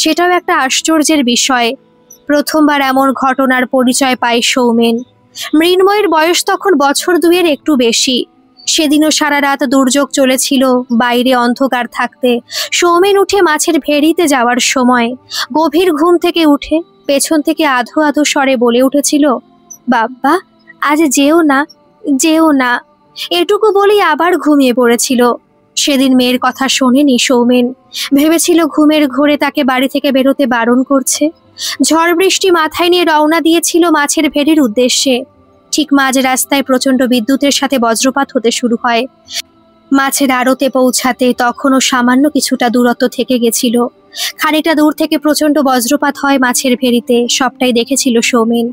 সেটাও একটা আশ্চর্যের বিষয়। প্রথমবার এমন ঘটনার পরিচয় পায় সৌমেন। মৃন্ময়ীর বয়স তখন বছর 2-এর একটু বেশি। সেদিনও সারা রাত দুর্যোগ চলেছিল। বাইরে অন্ধকার থাকতে সৌমেন উঠে মাছের ভেড়িতে যাওয়ার সময় গভীর ঘুম থেকে উঠে পেছন থেকে আধো আধো স্বরে বলে উঠেছিল, বাবা, আজ যেও না, যেও না। এটুকু বলেই আবার ঘুমিয়ে পড়েছিল। সেদিন মেয়ের কথা শোনেনি সৌমেন। ভেবেছিল ঘুমের ঘোরে তাকে বাড়ি থেকে বেরোতে বারণ করছে। ঝড় বৃষ্টি মাথায় নিয়ে রওনা দিয়েছিল মাছের ভেড়ির উদ্দেশ্যে। ঠিক মাঝ রাস্তায় প্রচণ্ড বিদ্যুতের সাথে বজ্রপাত হতে শুরু হয়। মাছের আড়তে পৌঁছাতে তখনও সামান্য কিছুটা দূরত্ব থেকে গেছিল। খানিকটা দূর থেকে প্রচণ্ড বজ্রপাত হয় মাছের ভেড়িতে, সবটাই দেখেছিল সৌমেন।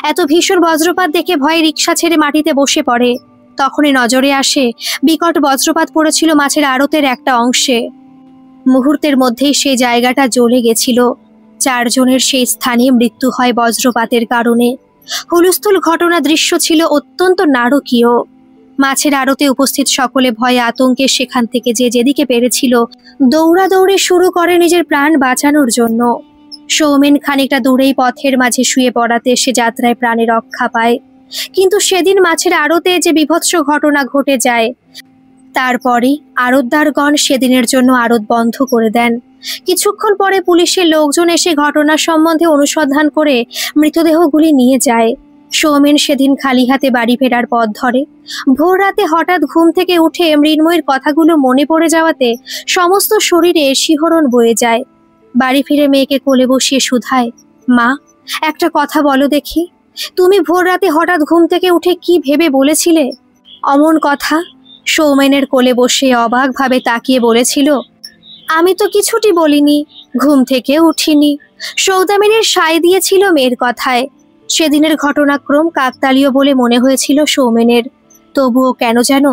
এত ভীষণ বজ্রপাত দেখে ভয়ে রিকশা ছেড়ে মাটিতে বসে পড়ে। তখনই নজরে আসে বিকট বজ্রপাত পড়েছিল মাছের আড়তের একটা অংশে। মুহূর্তের মধ্যেই সেই জায়গাটা জ্বলে গেছিল। 4 জনের সেই স্থানে মৃত্যু হয় বজ্রপাতের কারণে। হুলস্থুল ঘটনা দৃশ্য ছিল অত্যন্ত নারকীয়। মাছের আড়তে উপস্থিত সকলে ভয়ে আতঙ্কে সেখান থেকে যে যেদিকে পেরেছিল দৌড়াদৌড়ি শুরু করে নিজের প্রাণ বাঁচানোর জন্য। সৌমেন খানিকটা দূরেই পথের মাঝে শুয়ে পড়াতে সে যাত্রায় প্রাণে রক্ষা পায়। কিন্তু সেদিন মাছের আড়তে যে বিভৎস ঘটনা ঘটে যায় তারপরে আড়তদারগণ সেদিনের জন্য আড়ত বন্ধ করে দেন। কিছুক্ষণ পরে পুলিশের লোকজন এসে ঘটনা সম্বন্ধে অনুসন্ধান করে মৃতদেহগুলি নিয়ে যায়। সৌমেন সেদিন খালি হাতে বাড়ি ফেরার পথ ধরে। ভোর রাতে হঠাৎ ঘুম থেকে উঠে মৃন্ময়ীর কথাগুলো মনে পড়ে যাওয়াতে সমস্ত শরীরে শিহরণ বয়ে যায়। বাড়ি ফিরে মেয়েকে কোলে বসিয়ে শুধায়, মা, একটা কথা বলো দেখি, তুমি ভোর রাতে হঠাৎ ঘুম থেকে উঠে কি ভেবে বলেছিলে? অমন কথা সৌমেনের কোলে বসে অবাকভাবে তাকিয়ে বলেছিল, আমি তো কিছুটি বলিনি, ঘুম থেকে উঠিনি। সৌদামিনীর সায় দিয়েছিল মেয়ের কথায়। সেদিনের ঘটনাক্রম কাকতালীয় বলে মনে হয়েছিল সৌমেনের, তবুও কেন যেন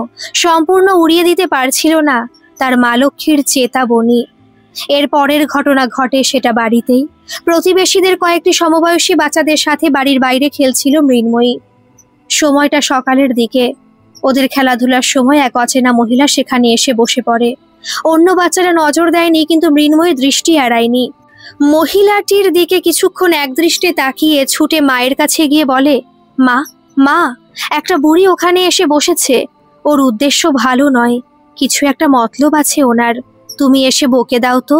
সম্পূর্ণ উড়িয়ে দিতে পারছিল না তার মা লক্ষ্মীর চেতাবনী। এর পরের ঘটনা ঘটে সেটা বাড়িতেই। প্রতিবেশীদের কয়েকটি সমবয়সী বাচ্চাদের সাথে বাড়ির বাইরে খেলছিল মৃন্ময়ী। সময়টা সকালের দিকে। ওদের খেলাধুলার সময় এক অচেনা মহিলা সেখানে এসে বসে পড়ে। অন্য বাচ্চারা নজর দেয়নি, কিন্তু মৃন্ময়ী দৃষ্টি এড়ায়নি। মহিলাটির দিকে কিছুক্ষণ একদৃষ্টে তাকিয়ে ছুটে মায়ের কাছে গিয়ে বলে, মা, মা, একটা বুড়ি ওখানে এসে বসেছে। ওর উদ্দেশ্য ভালো নয়, কিছু একটা মতলব আছে ওনার, তুমি এসে বকে দাও তো।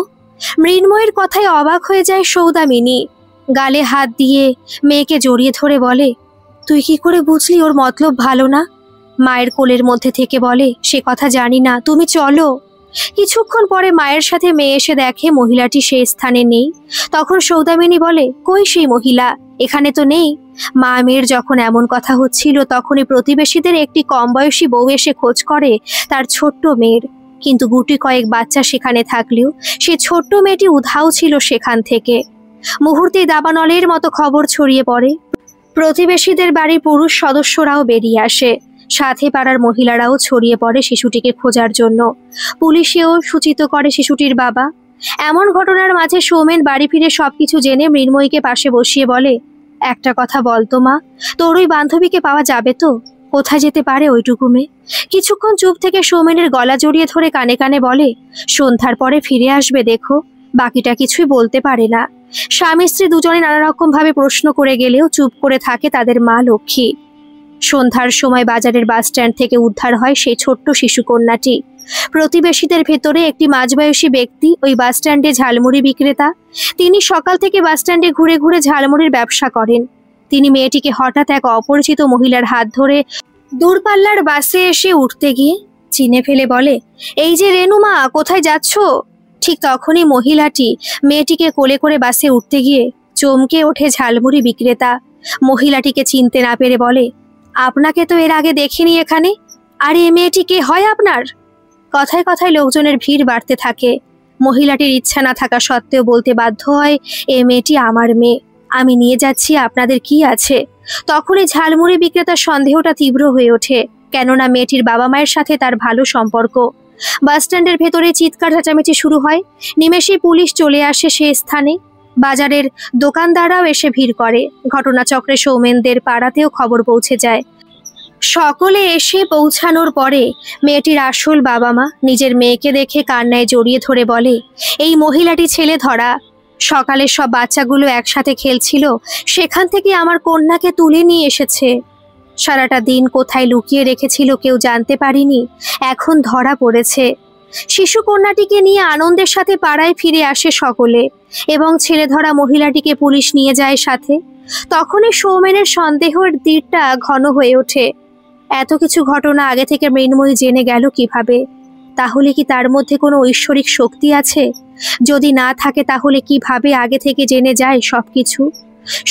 মৃন্ময়ীর কথায় অবাক হয়ে যায় সৌদামিনী। গালে হাত দিয়ে মেয়েকে জড়িয়ে ধরে বলে, তুই কি করে বুঝলি ওর মতলব ভালো না? মায়ের কোলের মধ্যে থেকে বলে, সে কথা জানি না, তুমি চলো। কিছুক্ষণ পরে মায়ের সাথে মেয়ে এসে দেখে মহিলাটি সেই স্থানে নেই। তখন সৌদামিনী বলে, কই সেই মহিলা? এখানে তো নেই। মা মেয়ের যখন এমন কথা হচ্ছিল তখনই প্রতিবেশীদের একটি কম বয়সী বউ এসে খোঁজ করে তার ছোট্ট মেয়ের, কিন্তু গুটি কয়েক বাচ্চা সেখানে থাকলেও সে ছোট্ট মেয়েটি উধাও ছিল সেখান থেকে। মুহূর্তেই দাবানলের মতো খবর ছড়িয়ে পড়ে। প্রতিবেশীদের বাড়ির পুরুষ সদস্যরাও বেরিয়ে আসে, সাথে পাড়ার মহিলারাও ছড়িয়ে পড়ে শিশুটিকে খোঁজার জন্য। পুলিশেও সূচিত করে শিশুটির বাবা। এমন ঘটনার মাঝে সৌমেন বাড়ি ফিরে সবকিছু জেনে মৃন্ময়ীকে পাশে বসিয়ে বলে, একটা কথা বলতো মা, তোর ওই বান্ধবীকে পাওয়া যাবে তো? কোথায় যেতে পারে ওইটুকু মেয়ে? কিছুক্ষণ চুপ থেকে সৌমেনের গলা জড়িয়ে ধরে কানে কানে বলে, সন্ধ্যার পরে ফিরে আসবে দেখো। বাকিটা কিছুই বলতে পারে না। স্বামী স্ত্রী দুজনে নানা রকম ভাবে প্রশ্ন করে গেলেও চুপ করে থাকে তাদের মা লক্ষ্মী। সন্ধ্যার সময় বাজারের বাস স্ট্যান্ড থেকে উদ্ধার হয় সেই ছোট্ট শিশুকন্যাটি। প্রতিবেশীদের ভেতরে একটি মাঝবয়সী ব্যক্তি, ওই বাস স্ট্যান্ডে ঝালমুড়ি বিক্রেতা। তিনি সকাল থেকে বাস স্ট্যান্ডে ঘুরে ঘুরে ঝালমুড়ির ব্যবসা করেন। তিনি মেয়েটিকে হঠাৎ এক অপরিচিত মহিলার হাত ধরে দূরপাল্লার বাসে এসে উঠতে গিয়ে চিনে ফেলে বলে, এই যে রেনুমা, কোথায় যাচ্ছ? ঠিক তখনই মহিলাটি মেয়েটিকে কোলে করে বাসে উঠতে গিয়ে চমকে ওঠে ঝালমুড়ি বিক্রেতা। মহিলাটিকে চিনতে না পেরে বলে, আপনাকে তো এর আগে দেখিনি এখানে। আর এই মেয়েটি কে হয় আপনার? কথায় কথায় লোকজনের ভিড় বাড়তে থাকে। মহিলাটির ইচ্ছা না থাকা সত্ত্বেও বলতে বাধ্য হয়, এ মেয়েটি আমার মেয়ে, আমি নিয়ে যাচ্ছি, আপনাদের কি আছে? তখনই ঝালমুড়ি বিক্রেতার সন্দেহটা তীব্র হয়ে ওঠে, কেননা মেয়েটির বাবা মায়ের সাথে তার ভালো সম্পর্ক। বাস স্ট্যান্ডের ভেতরে চিৎকার চেঁচামেচি শুরু হয়। নিমেষেই পুলিশ চলে আসে সে স্থানে। বাজারের দোকানদাররাও এসে ভিড় করে। ঘটনাচক্রে সৌমেনদের পাড়াতেও খবর পৌঁছে যায়। সকলে এসে পৌঁছানোর পরে মেয়েটির আসল বাবা মা নিজের মেয়েকে দেখে কান্নায় জড়িয়ে ধরে বলে, এই মহিলাটি ছেলে ধরা। সকালে সব বাচ্চাগুলো একসাথে খেলছিল, সেখান থেকে আমার কন্যাকে তুলে নিয়ে এসেছে। সারাটা দিন কোথায় লুকিয়ে রেখেছিল কেউ জানতে পারিনি, এখন ধরা পড়েছে। শিশু কন্যাটিকে নিয়ে আনন্দের সাথে পাড়ায় ফিরে আসে সকলে, এবং ছেলে ধরা মহিলাটিকে পুলিশ নিয়ে যায় সাথে। তখনই সৌমেনের সন্দেহের তীরটা ঘন হয়ে ওঠে। এত কিছু ঘটনা আগে থেকে মৃন্ময়ী জেনে গেল কিভাবে? তাহলে কি তার মধ্যে কোনো ঐশ্বরিক শক্তি আছে? যদি না থাকে তাহলে কিভাবে আগে থেকে জেনে যায় সবকিছু?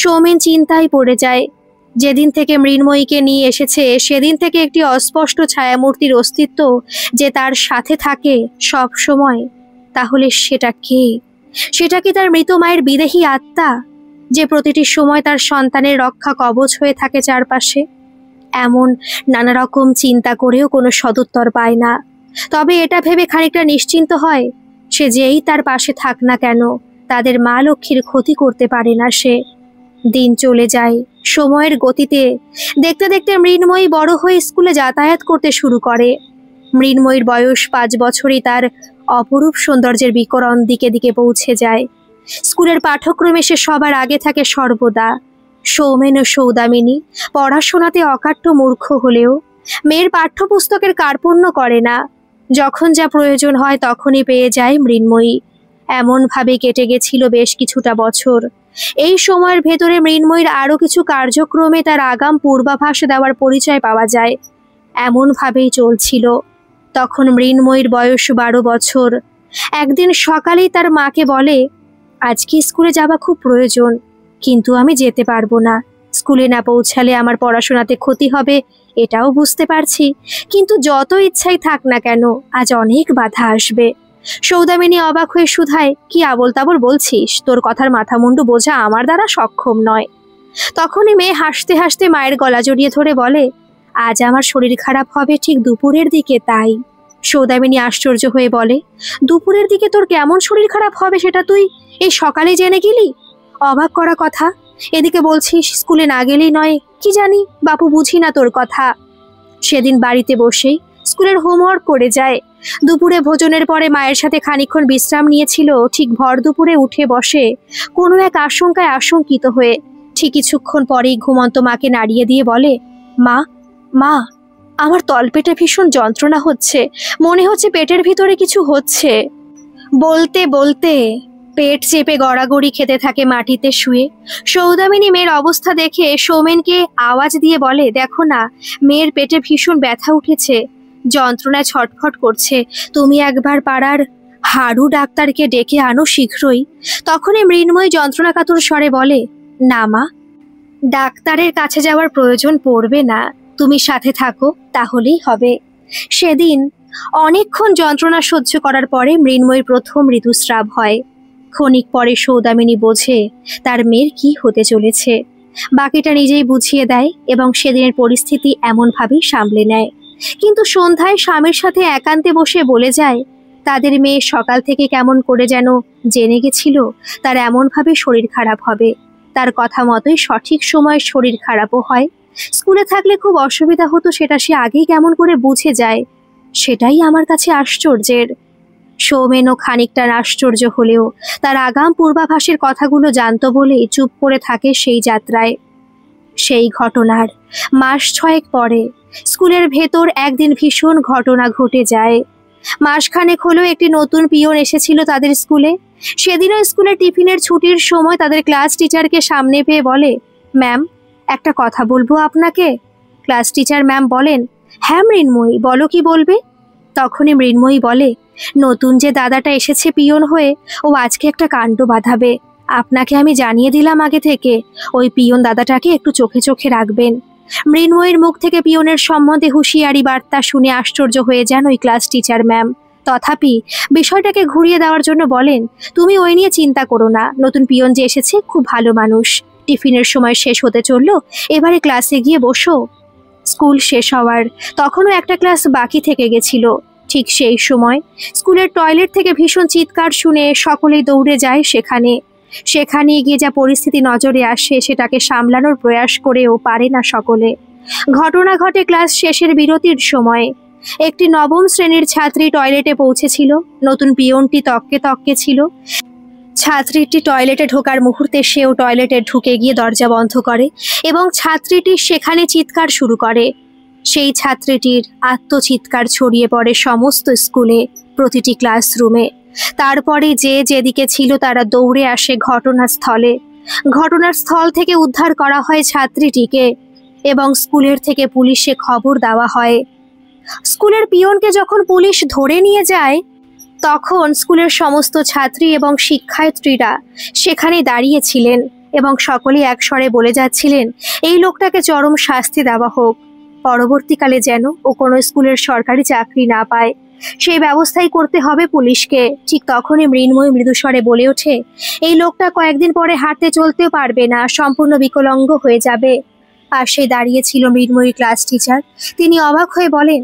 সৌমেন চিন্তায় পড়ে যায়। যেদিন থেকে মৃন্ময়ীকে নিয়ে এসেছে সেদিন থেকে একটি অস্পষ্ট ছায়ামূর্তির অস্তিত্ব যে তার সাথে থাকে সব সময়, তাহলে সেটা কে? সেটা কি তার মৃত মায়ের বিদেহী আত্মা, যে প্রতিটি সময় তার সন্তানের রক্ষা কবচ হয়ে থাকে চারপাশে? এমন নানা রকম চিন্তা করেও কোনো সদুত্তর পায় না। তবে এটা ভেবে খানিকটা নিশ্চিন্ত হয়, সে যেই তার পাশে থাক না কেন, তাদের মা লক্ষ্মীর ক্ষতি করতে পারে না সে। দিন চলে যায় সময়ের গতিতে। দেখতে দেখতে মৃন্ময়ী বড় হয়ে স্কুলে যাতায়াত করতে শুরু করে। মৃন্ময়ীর বয়স 5 বছরই তার অপরূপ সৌন্দর্যের বিকরণ দিকে দিকে পৌঁছে যায়। স্কুলের পাঠ্যক্রমে সে সবার আগে থাকে সর্বদা। সৌমেন ও সৌদামিনী পড়াশোনাতে অকাট্য মূর্খ হলেও মেয়ের পাঠ্যপুস্তকের কার্পণ্য করে না। যখন যা প্রয়োজন হয় তখনই পেয়ে যায় মৃন্ময়ী। এমনভাবে কেটে গেছিল বেশ কিছুটা বছর। এই সময়ের ভেতরে মৃন্ময়ীর আরও কিছু কার্যক্রমে তার আগাম পূর্বাভাস দেওয়ার পরিচয় পাওয়া যায়। এমনভাবেই চলছিল। তখন মৃন্ময়ীর বয়স 12 বছর। একদিন সকালেই তার মাকে বলে, আজকে স্কুলে যাওয়া খুব প্রয়োজন, কিন্তু আমি যেতে পারবো না। স্কুলে না পৌঁছালে আমার পড়াশোনাতে ক্ষতি হবে, এটাও বুঝতে পারছি, কিন্তু যত ইচ্ছাই থাক না কেন আজ অনেক বাধা আসবে। সৌদামিনী অবাক হয়ে শুধায়, কি আবোল তাবোল বলছিস? তোর কথার মাথা মুন্ডু বোঝা আমার দ্বারা সক্ষম নয়। তখনই মেয়ে হাসতে হাসতে মায়ের গলা জড়িয়ে ধরে বলে, আজ আমার শরীর খারাপ হবে ঠিক দুপুরের দিকে, তাই। সৌদামিনী আশ্চর্য হয়ে বলে, দুপুরের দিকে তোর কেমন শরীর খারাপ হবে সেটা তুই এই সকালে জেনে গেলি? অবাক করা কথা। এদিকে বলছিস স্কুলে না গেলেই নয়। কি জানি বাপু, বুঝি না তোর কথা। সেদিন বাড়িতে বসেই স্কুলের হোমওয়ার্ক করে যায়। দুপুরে ভোজনের পরে মায়ের সাথে খানিকক্ষণ বিশ্রাম নিয়েছিল। ঠিক ভর দুপুরে উঠে বসে কোনো এক আশঙ্কায় আশঙ্কিত হয়ে। ঠিক কিছুক্ষণ পরেই ঘুমন্ত মাকে নাড়িয়ে দিয়ে বলে, মা, মা, আমার তলপেটে ভীষণ যন্ত্রণা হচ্ছে, মনে হচ্ছে পেটের ভিতরে কিছু হচ্ছে। বলতে বলতে পেট চেপে গড়াগড়ি খেতে থাকে মাটিতে শুয়ে। সৌদামিনী মেয়ের অবস্থা দেখে সৌমেনকে আওয়াজ দিয়ে বলে, দেখো না, মেয়ের পেটে ভীষণ ব্যথা উঠেছে, যন্ত্রণায় ছটফট করছে, তুমি একবার পাড়ার হাড়ু ডাক্তারকে ডেকে আনো শীঘ্রই। তখনই মৃন্ময়ী যন্ত্রণাকাতর স্বরে বলে, না মা, ডাক্তারের কাছে যাওয়ার প্রয়োজন পড়বে না, তুমি সাথে থাকো তাহলেই হবে। সেদিন অনেকক্ষণ যন্ত্রণা সহ্য করার পরে মৃন্ময়ীর প্রথম ঋতুস্রাব হয়। ক্ষণিক পরে সৌদামিনী বোঝে তার মেয়ের কি হতে চলেছে। বাকিটা নিজেই বুঝিয়ে দেয় এবং সেদিনের পরিস্থিতি এমনভাবেই সামলে নেয়। কিন্তু সন্ধ্যায় স্বামীর সাথে একান্তে বসে বলে যায়, তাদের মেয়ে সকাল থেকে কেমন করে যেন জেনে গেছিল তার এমনভাবে শরীর খারাপ হবে। তার কথা মতোই সঠিক সময় শরীর খারাপও হয়। স্কুলে থাকলে খুব অসুবিধা হতো, সেটা সে আগেই কেমন করে বুঝে যায়। সেটাই আমার কাছে আশ্চর্যের। সৌমেনও খানিকটা আশ্চর্য হলেও তার আগাম পূর্বাভাসের কথাগুলো জানত বলেই চুপ করে থাকে সেই যাত্রায়। সেই ঘটনার মাস 6 পরে স্কুলের ভেতর একদিন ভীষণ ঘটনা ঘটে যায়। মাসখানেক হলো একটি নতুন পিয়ন এসেছিল তাদের স্কুলে। সেদিনও স্কুলে টিফিনের ছুটির সময় তাদের ক্লাস টিচারকে সামনে পেয়ে বলে, ম্যাম, একটা কথা বলবো আপনাকে। ক্লাস টিচার ম্যাম বলেন, হ্যাঁ মৃন্ময়ী, বলো কি বলবে। তখনই মৃন্ময়ী বলে, নতুন যে দাদাটা এসেছে পিয়ন হয়ে, ও আজকে একটা কাণ্ড বাঁধাবে। আপনাকে আমি জানিয়ে দিলাম আগে থেকে, ওই পিয়ন দাদাটাকে একটু চোখে চোখে রাখবেন। মৃন্ময়ীর মুখ থেকে পিয়নের সম্বন্ধে হুঁশিয়ারি বার্তা শুনে আশ্চর্য হয়ে যান ওই ক্লাস টিচার ম্যাম। তথাপি বিষয়টাকে ঘুরিয়ে দেওয়ার জন্য বলেন, তুমি ওই নিয়ে চিন্তা করো না, নতুন পিয়ন যে এসেছে খুব ভালো মানুষ। টিফিনের সময় শেষ হতে চললো, এবারে ক্লাসে গিয়ে বসো। স্কুল শেষ হওয়ার তখনও একটা ক্লাস বাকি থেকে গেছিল। ঠিক সেই সময় স্কুলের টয়লেট থেকে ভীষণ চিৎকার শুনে সকলেই দৌড়ে যায় সেখানে গিয়ে যা পরিস্থিতি নজরে আসে সেটাকে সামলানোর প্রয়াস করেও পারে না সকলে। ঘটনা ঘটে ক্লাস শেষের বিরতির সময়ে। একটি নবম শ্রেণীর ছাত্রী টয়লেটে পৌঁছেছিল। নতুন পিয়নটি তককে তককে ছিল। ছাত্রীটি টয়লেটে ঢোকার মুহূর্তে সেও টয়লেটে ঢুকে গিয়ে দরজা বন্ধ করে এবং ছাত্রীটি সেখানে চিৎকার শুরু করে। সেই ছাত্রীটির আত্মচিৎকার ছড়িয়ে পড়ে সমস্ত স্কুলে, প্রতিটি ক্লাসরুমে। তারপরে যে যেদিকে ছিল তারা দৌড়ে আসে ঘটনাস্থলে। ঘটনাস্থল থেকে উদ্ধার করা হয় ছাত্রীটিকে এবং স্কুলের থেকে পুলিশে খবর দেওয়া হয়। স্কুলের পিয়নকে যখন পুলিশ ধরে নিয়ে যায় তখন স্কুলের সমস্ত ছাত্রী এবং শিক্ষার্থীরা সেখানে দাঁড়িয়েছিলেন এবং সকলেই একস্বরে বলে যাচ্ছিলেন, এই লোকটাকে চরম শাস্তি দেওয়া হোক, পরবর্তীকালে যেন ও কোনো স্কুলের সরকারি চাকরি না পায়, সেই ব্যবস্থাই করতে হবে পুলিশকে। ঠিক তখনই মৃন্ময়ী মৃদুস্বরে বলে ওঠে, এই লোকটা কয়েকদিন পরে হাঁটতে চলতেও পারবে না, সম্পূর্ণ বিকলাঙ্গ হয়ে যাবে। পাশে দাঁড়িয়েছিল মৃন্ময়ীর ক্লাস টিচার। তিনি অবাক হয়ে বলেন,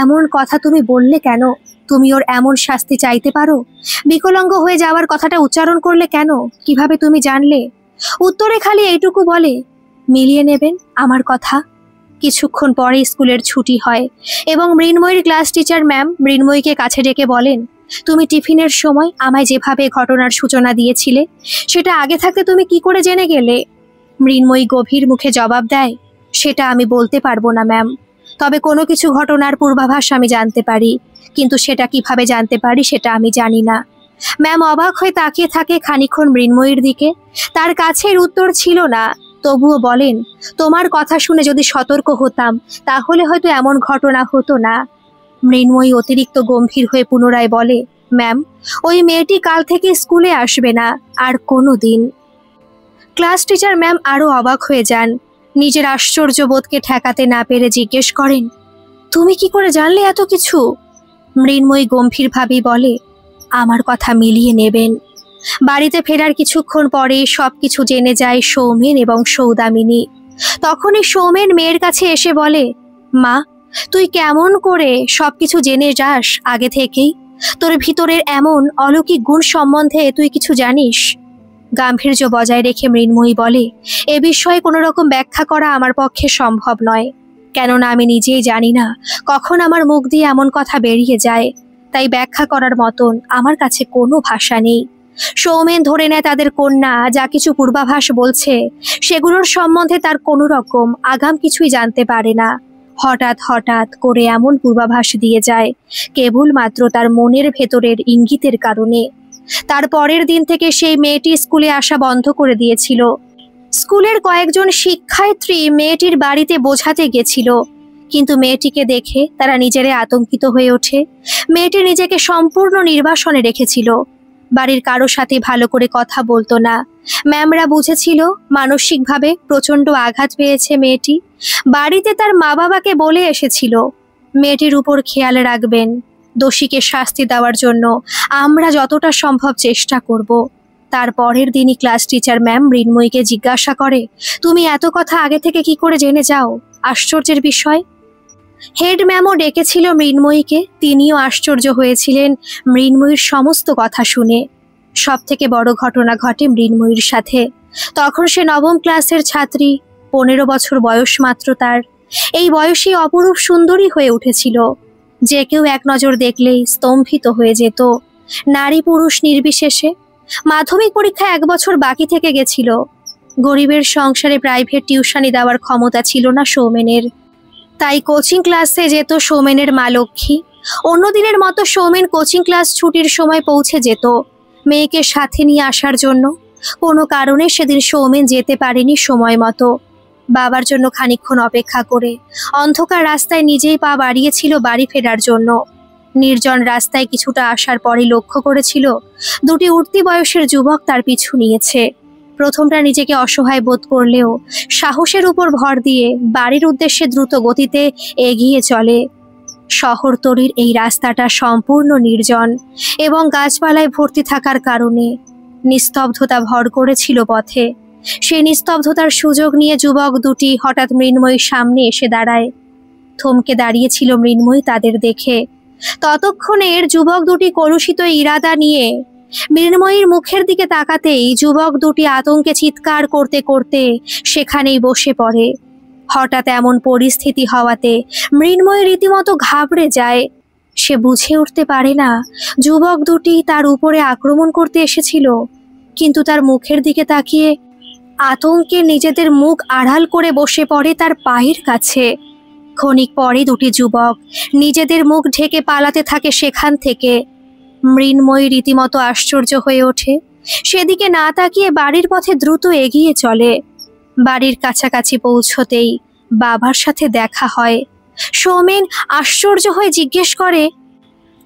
এমন কথা তুমি বললে কেন? তুমি ওর এমন শাস্তি চাইতে পারো? বিকলাঙ্গ হয়ে যাওয়ার কথাটা উচ্চারণ করলে কেন? কিভাবে তুমি জানলে? উত্তরে খালি এইটুকু বলে, মিলিয়ে নেবেন আমার কথা। কিছুক্ষণ পরে স্কুলের ছুটি হয় এবং মৃন্ময়ীর ক্লাস টিচার ম্যাম মৃন্ময়ীকে কাছে ডেকে বলেন, তুমি টিফিনের সময় আমায় যেভাবে ঘটনার সূচনা দিয়েছিলে সেটা আগে থাকতে তুমি কি করে জেনে গেলে? মৃন্ময়ী গভীর মুখে জবাব দেয়, সেটা আমি বলতে পারবো না ম্যাম, তবে কোনো কিছু ঘটনার পূর্বাভাস আমি জানতে পারি। কিন্তু সেটা কিভাবে জানতে পারি সেটা আমি জানি না। ম্যাম অবাক হয়ে তাকিয়ে থাকে খানিকক্ষণ মৃন্ময়ীর দিকে। তার কাছে এর উত্তর ছিল না, তবুও বলেন, তোমার কথা শুনে যদি সতর্ক হতাম তাহলে হয়তো এমন ঘটনা হতো না। মৃন্ময়ী অতিরিক্ত গম্ভীর হয়ে পুনরায় বলে, ম্যাম, ওই মেয়েটি কাল থেকে স্কুলে আসবে না আর কোনো দিন। ক্লাস টিচার ম্যাম আরো অবাক হয়ে যান। নিজের আশ্চর্য বোধকে ঠেকাতে না পেরে জিজ্ঞেস করেন, তুমি কি করে জানলে এত কিছু? মৃন্ময়ী গম্ভীরভাবেই বলে, আমার কথা মিলিয়ে নেবেন। বাড়িতে ফেরার কিছুক্ষণ পরে সবকিছু জেনে যায় সৌমেন এবং সৌদামিনী। তখনই সৌমেন মেয়ের কাছে এসে বলে, মা, তুই কেমন করে সবকিছু জেনে যাস আগে থেকেই? তোর ভিতরের এমন অলৌকিক গুণ সম্বন্ধে তুই কিছু জানিস? গাম্ভীর্য বজায় রেখে মৃন্ময়ী বলে, এ বিষয়ে কোনো রকম ব্যাখ্যা করা আমার পক্ষে সম্ভব নয়, কেননা আমি নিজেই জানি না কখন আমার মুখ দিয়ে এমন কথা বেরিয়ে যায়। তাই ব্যাখ্যা করার মতন আমার কাছে কোনো ভাষা নেই। সৌমেন ধরে নেয় তাদের কন্যা যা কিছু পূর্বাভাস বলছে সেগুলোর সম্বন্ধে তার কোনো রকম আগাম কিছুই জানতে পারে না। হঠাৎ হঠাৎ করে এমন পূর্বাভাস দিয়ে যায় কেবলমাত্র তার মনের ভেতরের ইঙ্গিতের কারণে। তার পরের দিন থেকে সেই মেয়েটি স্কুলে আসা বন্ধ করে দিয়েছিল। স্কুলের কয়েকজন শিক্ষার্থী মেয়েটির বাড়িতে বোঝাতে গেছিল, কিন্তু মেয়েটিকে দেখে তারা নিজেরাই আতঙ্কিত হয়ে ওঠে। মেয়েটি নিজেকে সম্পূর্ণ নির্বাসনে রেখেছিল, বাড়ির কারো সাথে ভালো করে কথা বলতো না। ম্যামরা বুঝেছিল মানসিকভাবে প্রচণ্ড আঘাত পেয়েছে মেয়েটি। বাড়িতে তার মা বাবাকে বলে এসেছিল, মেয়েটির উপর খেয়াল রাখবেন, দোষীকে শাস্তি দেওয়ার জন্য আমরা যতটা সম্ভব চেষ্টা করব। তার পরের দিনই ক্লাস টিচার ম্যাম মৃন্ময়ীকে জিজ্ঞাসা করে, তুমি এত কথা আগে থেকে কি করে জেনে যাও? আশ্চর্যের বিষয়। হেড ম্যামও ডেকেছিল মৃন্ময়ীকে। তিনিও আশ্চর্য হয়েছিলেন মৃন্ময়ীর সমস্ত কথা শুনে। সব থেকে বড় ঘটনা ঘটে মৃন্ময়ীর সাথে। তখন সে নবম ক্লাসের ছাত্রী, 15 বছর বয়স মাত্র তার। এই বয়সী অপরূপ সুন্দরী হয়ে উঠেছিল, যে কেউ এক নজর দেখলেই স্তম্ভিত হয়ে যেত, নারী পুরুষ নির্বিশেষে। মাধ্যমিক পরীক্ষা 1 বছর বাকি থেকে গেছিল। গরিবের সংসারে প্রাইভেট টিউশনি দেওয়ার ক্ষমতা ছিল না সৌমেনের, তাই কোচিং ক্লাসে যেত সৌমেনের মা লক্ষ্মী। অন্যদিনের মতো সৌমেন কোচিং ক্লাস ছুটির সময় পৌঁছে যেত মেয়েকে সাথে নিয়ে আসার জন্য। কোনো কারণে সেদিন সৌমেন যেতে পারেনি সময় মতো। বাবার জন্য খানিকক্ষণ অপেক্ষা করে অন্ধকার রাস্তায় নিজেই পা বাড়িয়েছিল বাড়ি ফেরার জন্য। নির্জন রাস্তায় কিছুটা আসার পরে লক্ষ্য করেছিল 2টি উঠতি বয়সের যুবক তার পিছু নিয়েছে। প্রথমটা নিজেকে অসহায় বোধ করলেও সাহসের উপর ভর দিয়ে বাড়ির উদ্দেশ্যে দ্রুত গতিতে এগিয়ে চলে। শহরতলির এই রাস্তাটা সম্পূর্ণ নির্জন এবং গাছপালায় ভর্তি থাকার কারণে নিস্তব্ধতা ভর করেছিল পথে। সেই নিস্তব্ধতার সুযোগ নিয়ে যুবক দুটি হঠাৎ মৃন্ময়ীর সামনে এসে দাঁড়ায়। থমকে দাঁড়িয়েছিল মৃন্ময়ী তাদের দেখে। ততক্ষণের যুবক দুটি কলুষিত ইরাদা নিয়ে মৃন্ময়ীর মুখের দিকে তাকাতেই যুবক দুটি আতঙ্কে চিৎকার করতে করতে সেখানেই বসে পড়ে। হঠাৎ এমন পরিস্থিতি হওয়াতে মৃন্ময়ী রীতিমতো ঘাবড়ে যায়। সে বুঝে উঠতে পারে না যুবক দুটি তার উপরে আক্রমণ করতে এসেছিল, কিন্তু তার মুখের দিকে তাকিয়ে আতঙ্কে নিজেদের মুখ আড়াল করে বসে পড়ে তার পায়ের কাছে। ক্ষণিক পরে দুটি যুবক নিজেদের মুখ ঢেকে পালাতে থাকে সেখান থেকে। মৃন্ময়ী রীতিমতো আশ্চর্য হয়ে ওঠে। সেদিকে না তাকিয়ে বাড়ির পথে দ্রুত এগিয়ে চলে। বাড়ির কাছাকাছি পৌঁছতেই বাবার সাথে দেখা হয়। সৌমেন আশ্চর্য হয়ে জিজ্ঞেস করে,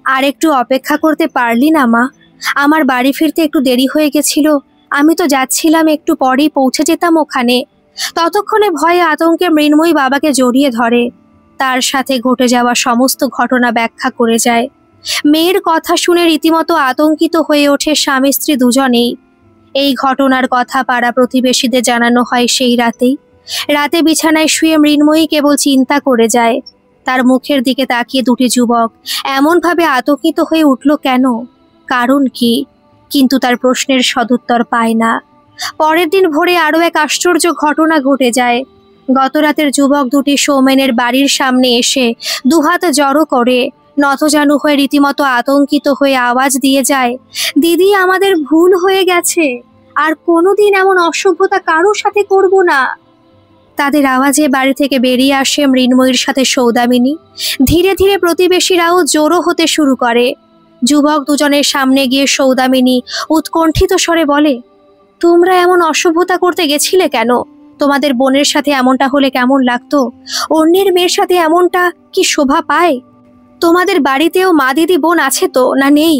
আর একটু অপেক্ষা করতে পারলি না মা? আমার বাড়ি ফিরতে একটু দেরি হয়ে গেছিল, আমি তো যাচ্ছিলাম, একটু পরেই পৌঁছে যেতাম ওখানে। ততক্ষণে ভয়ে আতঙ্কে মৃন্ময়ী বাবাকে জড়িয়ে ধরে। তার সাথে ঘটে যাওয়া সমস্ত ঘটনা ব্যাখ্যা করে যায়। মেয়ের কথা শুনে রীতিমতো আতঙ্কিত হয়ে ওঠে স্বামী স্ত্রী দুজনেই। এই ঘটনার কথা পাড়া প্রতিবেশীদের জানানো হয় সেই রাতেই। রাতে বিছানায় শুয়ে মৃন্ময়ী কেবল চিন্তা করে যায়, তার মুখের দিকে তাকিয়ে দুটি যুবক এমনভাবে আতঙ্কিত হয়ে উঠল কেন, কারণ কি? কিন্তু তার প্রশ্নের সদুত্তর পায় না। পরের দিন ভোরে আরও এক আশ্চর্য ঘটনা ঘটে যায়। গতরাতের যুবক দুটি সৌমেনের বাড়ির সামনে এসে দুহাত জড়ো করে নতজানু হয়ে রীতিমতো আতঙ্কিত হয়ে আওয়াজ দিয়ে যায়, দিদি, আমাদের ভুল হয়ে গেছে, আর কোনোদিন এমন অসভ্যতা কারোর সাথে করব না। তাদের আওয়াজে বাড়ি থেকে বেরিয়ে আসে মৃন্ময়ীর সাথে সৌদামিনী। ধীরে ধীরে প্রতিবেশীরাও জড়ো হতে শুরু করে। যুবক দুজনের সামনে গিয়ে সৌদামিনী উৎকণ্ঠিত স্বরে বলে, তোমরা এমন অসভ্যতা করতে গেছিলে কেন? তোমাদের বোনের সাথে এমনটা হলে কেমন লাগতো? অন্যের মেয়ের সাথে এমনটা কি শোভা পায়? তোমাদের বাড়িতেও মা দিদি বোন আছে তো, না নেই?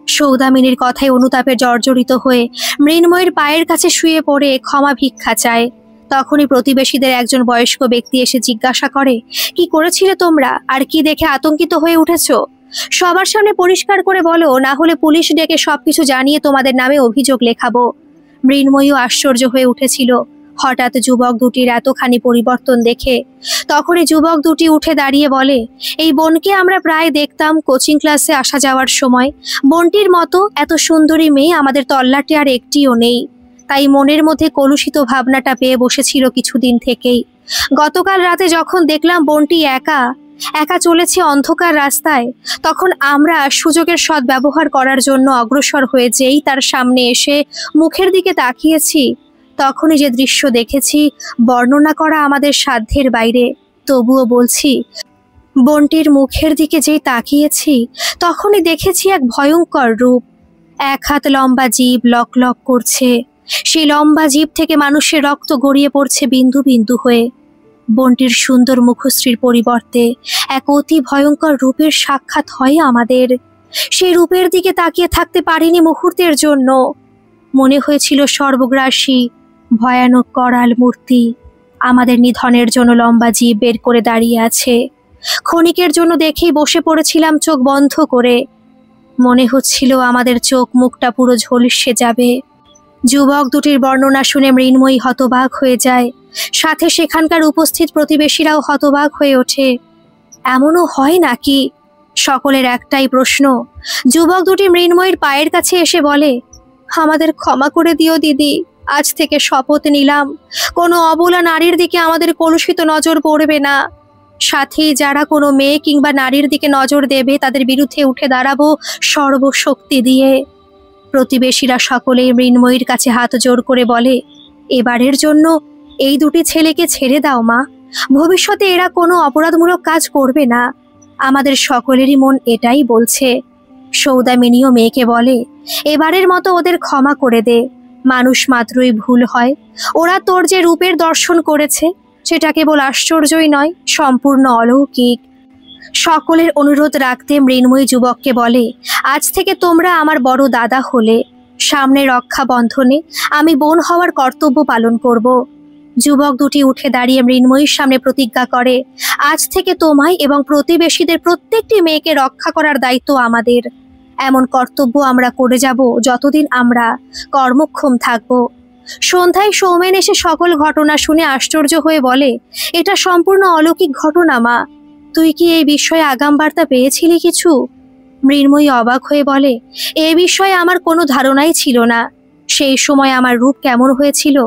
সৌদামিনীর কথায় অনুতাপে জর্জরিত হয়ে মৃন্ময়ের পায়ের কাছে শুয়ে পড়ে ক্ষমা ভিক্ষা চায়। তখনই প্রতিবেশীদের একজন বয়স্ক ব্যক্তি এসে জিজ্ঞাসা করে, কি করেছিলে তোমরা, আর কি দেখে আতঙ্কিত হয়ে উঠেছ? সবার সামনে পরিষ্কার করে বলো, না হলে পুলিশ ডেকে সবকিছু জানিয়ে তোমাদের নামে অভিযোগ লেখাবো। মৃন্ময়ীও আশ্চর্য হয়ে উঠেছিল হঠাৎ যুবক দুটির এতখানি পরিবর্তন দেখে। তখনই যুবক দুটি উঠে দাঁড়িয়ে বলে, এই বোনকে আমরা প্রায় দেখতাম কোচিং ক্লাসে আসা যাওয়ার সময়। বোনটির মতো এত সুন্দরী মেয়ে আমাদের তল্লাটে আর একটিও নেই। তাই মনের মধ্যে কলুষিত ভাবনাটা পেয়ে বসেছিল কিছুদিন থেকেই। গতকাল রাতে যখন দেখলাম বোনটি একা একা চলেছে অন্ধকার রাস্তায়, তখন আমরা সুযোগের সদ্ব্যবহার করার জন্য অগ্রসর হয়ে যেই তার সামনে এসে মুখের দিকে তাকিয়েছি, তখনই যে দৃশ্য দেখেছি বর্ণনা করা আমাদের সাধ্যের বাইরে। তবুও বলছি, বোনটির মুখের দিকে যেই তাকিয়েছি তখনই দেখেছি এক ভয়ঙ্কর রূপ। 1 হাত লম্বা জিভ লক লক করছে। সেই লম্বা জিভ থেকে মানুষের রক্ত গড়িয়ে পড়ছে বিন্দু বিন্দু হয়ে। বোনটির সুন্দর মুখশ্রীর পরিবর্তে এক অতি ভয়ঙ্কর রূপের সাক্ষাৎ হয় আমাদের। সেই রূপের দিকে তাকিয়ে থাকতে পারিনি মুহূর্তের জন্য। মনে হয়েছিল সর্বগ্রাসী ভয়ানক করাল মূর্তি আমাদের নিধনের জন্য লম্বা জিভ বের করে দাঁড়িয়ে আছে। ক্ষণিকের জন্য দেখেই বসে পড়েছিলাম চোখ বন্ধ করে। মনে হচ্ছিল আমাদের চোখ মুখটা পুরো ঝলসে যাবে। যুবক দুটির বর্ণনা শুনে মৃন্ময়ী হতবাক হয়ে যায়, সাথে সেখানকার উপস্থিত প্রতিবেশীরাও হতবাক হয়ে ওঠে। এমনও হয় নাকি? সকলের একটাই প্রশ্ন। যুবক দুটি মৃন্ময়ীর পায়ের কাছে এসে বলে, আমাদের ক্ষমা করে দিও দিদি, আজ থেকে শপথ নিলাম কোনো অবলা নারীর দিকে আমাদের কলুষিত নজর পড়বে না। সাথেই যারা কোনো মেয়ে কিংবা নারীর দিকে নজর দেবে তাদের বিরুদ্ধে উঠে দাঁড়াবো সর্বশক্তি দিয়ে। প্রতিবেশীরা সকলেই মৃন্ময়ীর কাছে হাত জোড় করে বলে, এবারের জন্য এই দুটি ছেলেকে ছেড়ে দাও মা, ভবিষ্যতে এরা কোনো অপরাধমূলক কাজ করবে না। আমাদের সকলেরই মন এটাই বলছে। সৌদামিনীও মেয়েকে বলে, এবারের মতো ওদের ক্ষমা করে দে, মানুষ মাত্রই ভুল হয়। ওরা তোর যে রূপের দর্শন করেছে সেটা কেবল আশ্চর্যই নয়, সম্পূর্ণ অলৌকিক। সকলের অনুরোধ রাখতে মৃন্ময়ী যুবককে বলে, আজ থেকে তোমরা আমার বড় দাদা হলে, সামনে রক্ষা বন্ধনে আমি বোন হওয়ার কর্তব্য পালন করব। যুবক দুটি উঠে দাঁড়িয়ে মৃন্ময়ীর সামনে প্রতিজ্ঞা করে, আজ থেকে তোমায় এবং প্রতিবেশীদের প্রত্যেকটি মেয়েকে রক্ষা করার দায়িত্ব আমাদের। এমন কর্তব্য আমরা করে যাব যতদিন আমরা কর্মক্ষম থাকব। সন্ধ্যায় সৌমেন এসে সকল ঘটনা শুনে আশ্চর্য হয়ে বলে, এটা সম্পূর্ণ অলৌকিক ঘটনা মা, তুই কি এই বিষয়ে আগাম বার্তা পেয়েছিলি কিছু? মৃন্ময়ী অবাক হয়ে বলে, এ বিষয়ে আমার কোনো ধারণাই ছিল না। সেই সময় আমার রূপ কেমন হয়েছিল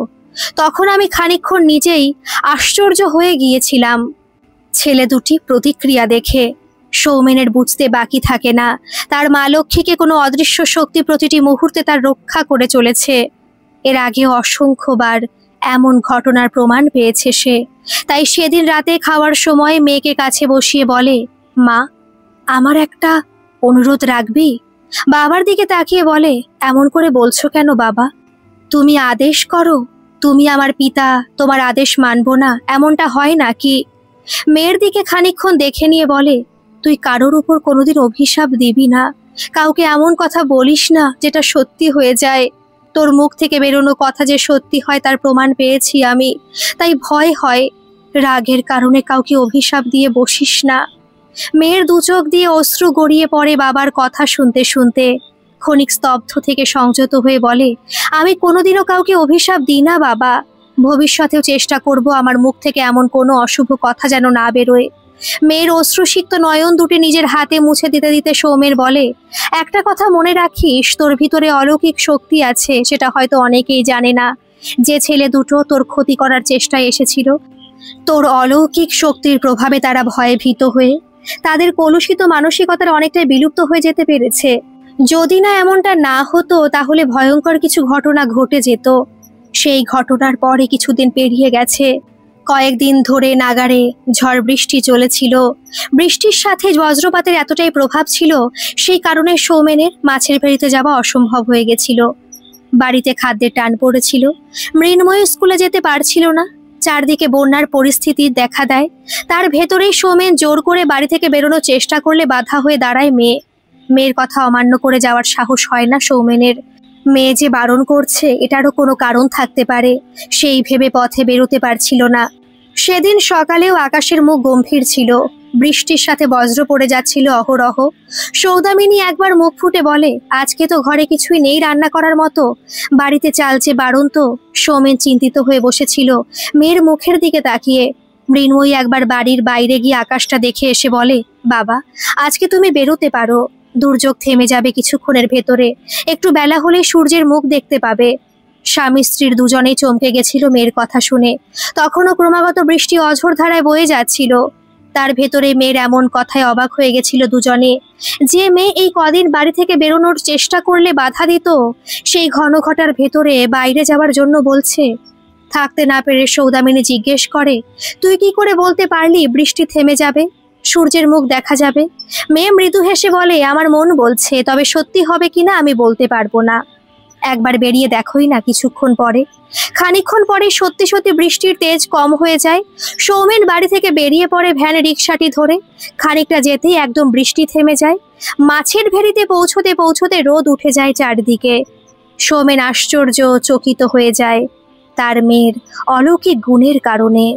তখন আমি খানিকক্ষণ নিজেই আশ্চর্য হয়ে গিয়েছিলাম। ছেলে দুটি প্রতিক্রিয়া দেখে সৌমেনের বুঝতে বাকি থাকে না তার মা লক্ষ্মীকে কোনো অদৃশ্য শক্তি প্রতিটি মুহূর্তে তার রক্ষা করে চলেছে। এর আগে অসংখ্যবার এমন ঘটনার প্রমাণ পেয়েছে সে। তাই সেদিন রাতে খাওয়ার সময় মেয়েকে কাছে বসিয়ে বলে, মা, আমার একটা অনুরোধ রাখবি? বাবার দিকে তাকিয়ে বলে, এমন করে বলছো কেন বাবা? তুমি আদেশ করো, তুমি আমার পিতা, তোমার আদেশ মানব না এমনটা হয় নাকি? মেয়ের দিকে খানিকক্ষণ দেখে নিয়ে বলে, তুই কারোর উপর কোনোদিন অভিশাপ দিবি না, কাউকে এমন কথা বলিস না যেটা সত্যি হয়ে যায়। তোর মুখ থেকে বেরোনো কথা যে সত্যি হয় তার প্রমাণ পেয়েছি আমি, তাই ভয় হয়। রাগের কারণে কাউকে অভিশাপ দিয়ে বসিস না। মেয়ের দু চোখ দিয়ে অশ্রু গড়িয়ে পড়ে বাবার কথা শুনতে শুনতে। ক্ষণিক স্তব্ধ থেকে সংযত হয়ে বলে, আমি কোনোদিনও কাউকে অভিশাপ দিই না বাবা, ভবিষ্যতেও চেষ্টা করব আমার মুখ থেকে এমন কোনো অশুভ কথা যেন না বেরোয়। মেয়ের অশ্রুসিক্ত নয়ন দুটি নিজের হাতে মুছে দিতে দিতে সৌমের বলে, একটা কথা মনে রাখিস, তোর ভিতরে অলৌকিক শক্তি আছে, সেটা হয়তো অনেকেই জানে না। যে ছেলে দুটো তোর ক্ষতি করার চেষ্টায় এসেছিল, তোর অলৌকিক শক্তির প্রভাবে তারা ভয়ে ভীত হয়ে তাদের কলুষিত মানসিকতার অনেকটাই বিলুপ্ত হয়ে যেতে পেরেছে। যদি না এমনটা না হতো তাহলে ভয়ঙ্কর কিছু ঘটনা ঘটে যেত। সেই ঘটনার পরে কিছুদিন পেরিয়ে গেছে। কয়েকদিন ধরে নাগাড়ে ঝড় বৃষ্টি চলেছিল। বৃষ্টির সাথে বজ্রপাতের এতটাই প্রভাব ছিল, সেই কারণে সৌমেনের মাছের ভেড়িতে যাওয়া অসম্ভব হয়ে গেছিল। বাড়িতে খাদ্যের টান পড়েছিল। মৃন্ময় স্কুলে যেতে পারছিল না। চারদিকে বন্যার পরিস্থিতি দেখা দেয়। তার ভেতরেই সৌমেন জোর করে বাড়ি থেকে বেরোনোর চেষ্টা করলে বাধা হয়ে দাঁড়ায় মেয়ে। মেয়ের কথা অমান্য করে যাওয়ার সাহস হয় না সৌমেনের। মেয়ে যে বারণ করছে, এটারও কোনো কারণ থাকতে পারে, সেই ভেবে পথে বেরোতে পারছিল না। সেদিন সকালেও আকাশের মুখ গম্ভীর ছিল। বৃষ্টির সাথে বজ্র পড়ে যাচ্ছিল অহরহ। সৌদামিনী একবার মুখ ফুটে বলে, আজকে তো ঘরে কিছুই নেই রান্না করার মতো, বাড়িতে চাল যে বারণ তো। সৌমেন চিন্তিত হয়ে বসেছিল মেয়ের মুখের দিকে তাকিয়ে। মৃন্ময়ী একবার বাড়ির বাইরে গিয়ে আকাশটা দেখে এসে বলে, বাবা, আজকে তুমি বেরোতে পারো। দুর্যোগ থেমে যাবে কিছুক্ষণের ভেতরে। একটু বেলা হলেই সূর্যের মুখ দেখতে পাবে। স্বামী স্ত্রীর দুজনেই চমকে গেছিল মেয়ের কথা শুনে। তখনও ক্রমাগত বৃষ্টি অঝোর ধারায় বয়ে যাচ্ছিল। তার ভেতরে মেয়ের এমন কথায় অবাক হয়ে গেছিল দুজনে। যে মেয়ে এই কদিন বাড়ি থেকে বেরোনোর চেষ্টা করলে বাধা দিত, সেই ঘন ঘটার ভেতরে বাইরে যাওয়ার জন্য বলছে। থাকতে না পেরে সৌদামিনী জিজ্ঞেস করে, তুই কি করে বলতে পারলি বৃষ্টি থেমে যাবে, সূর্যের মুখ দেখা যাবে? মেয়ে মৃদু হেসে বলে, আমার মন বলছে, তবে সত্যি হবে কিনা আমি বলতে পারবো না। একবার বেরিয়ে দেখোই না। কিছুক্ষণ পরে, খানিকক্ষণ পরে সত্যি সত্যি বৃষ্টির তেজ কম হয়ে যায়। সৌমেন বাড়ি থেকে বেরিয়ে পড়ে ভ্যান রিক্সাটি ধরে। খানিকটা যেতেই একদম বৃষ্টি থেমে যায়। মাছের ভেড়িতে পৌঁছতে পৌঁছতে রোদ উঠে যায় চারদিকে। সৌমেন আশ্চর্য চকিত হয়ে যায় তার মেয়ের অলৌকিক গুণের কারণে।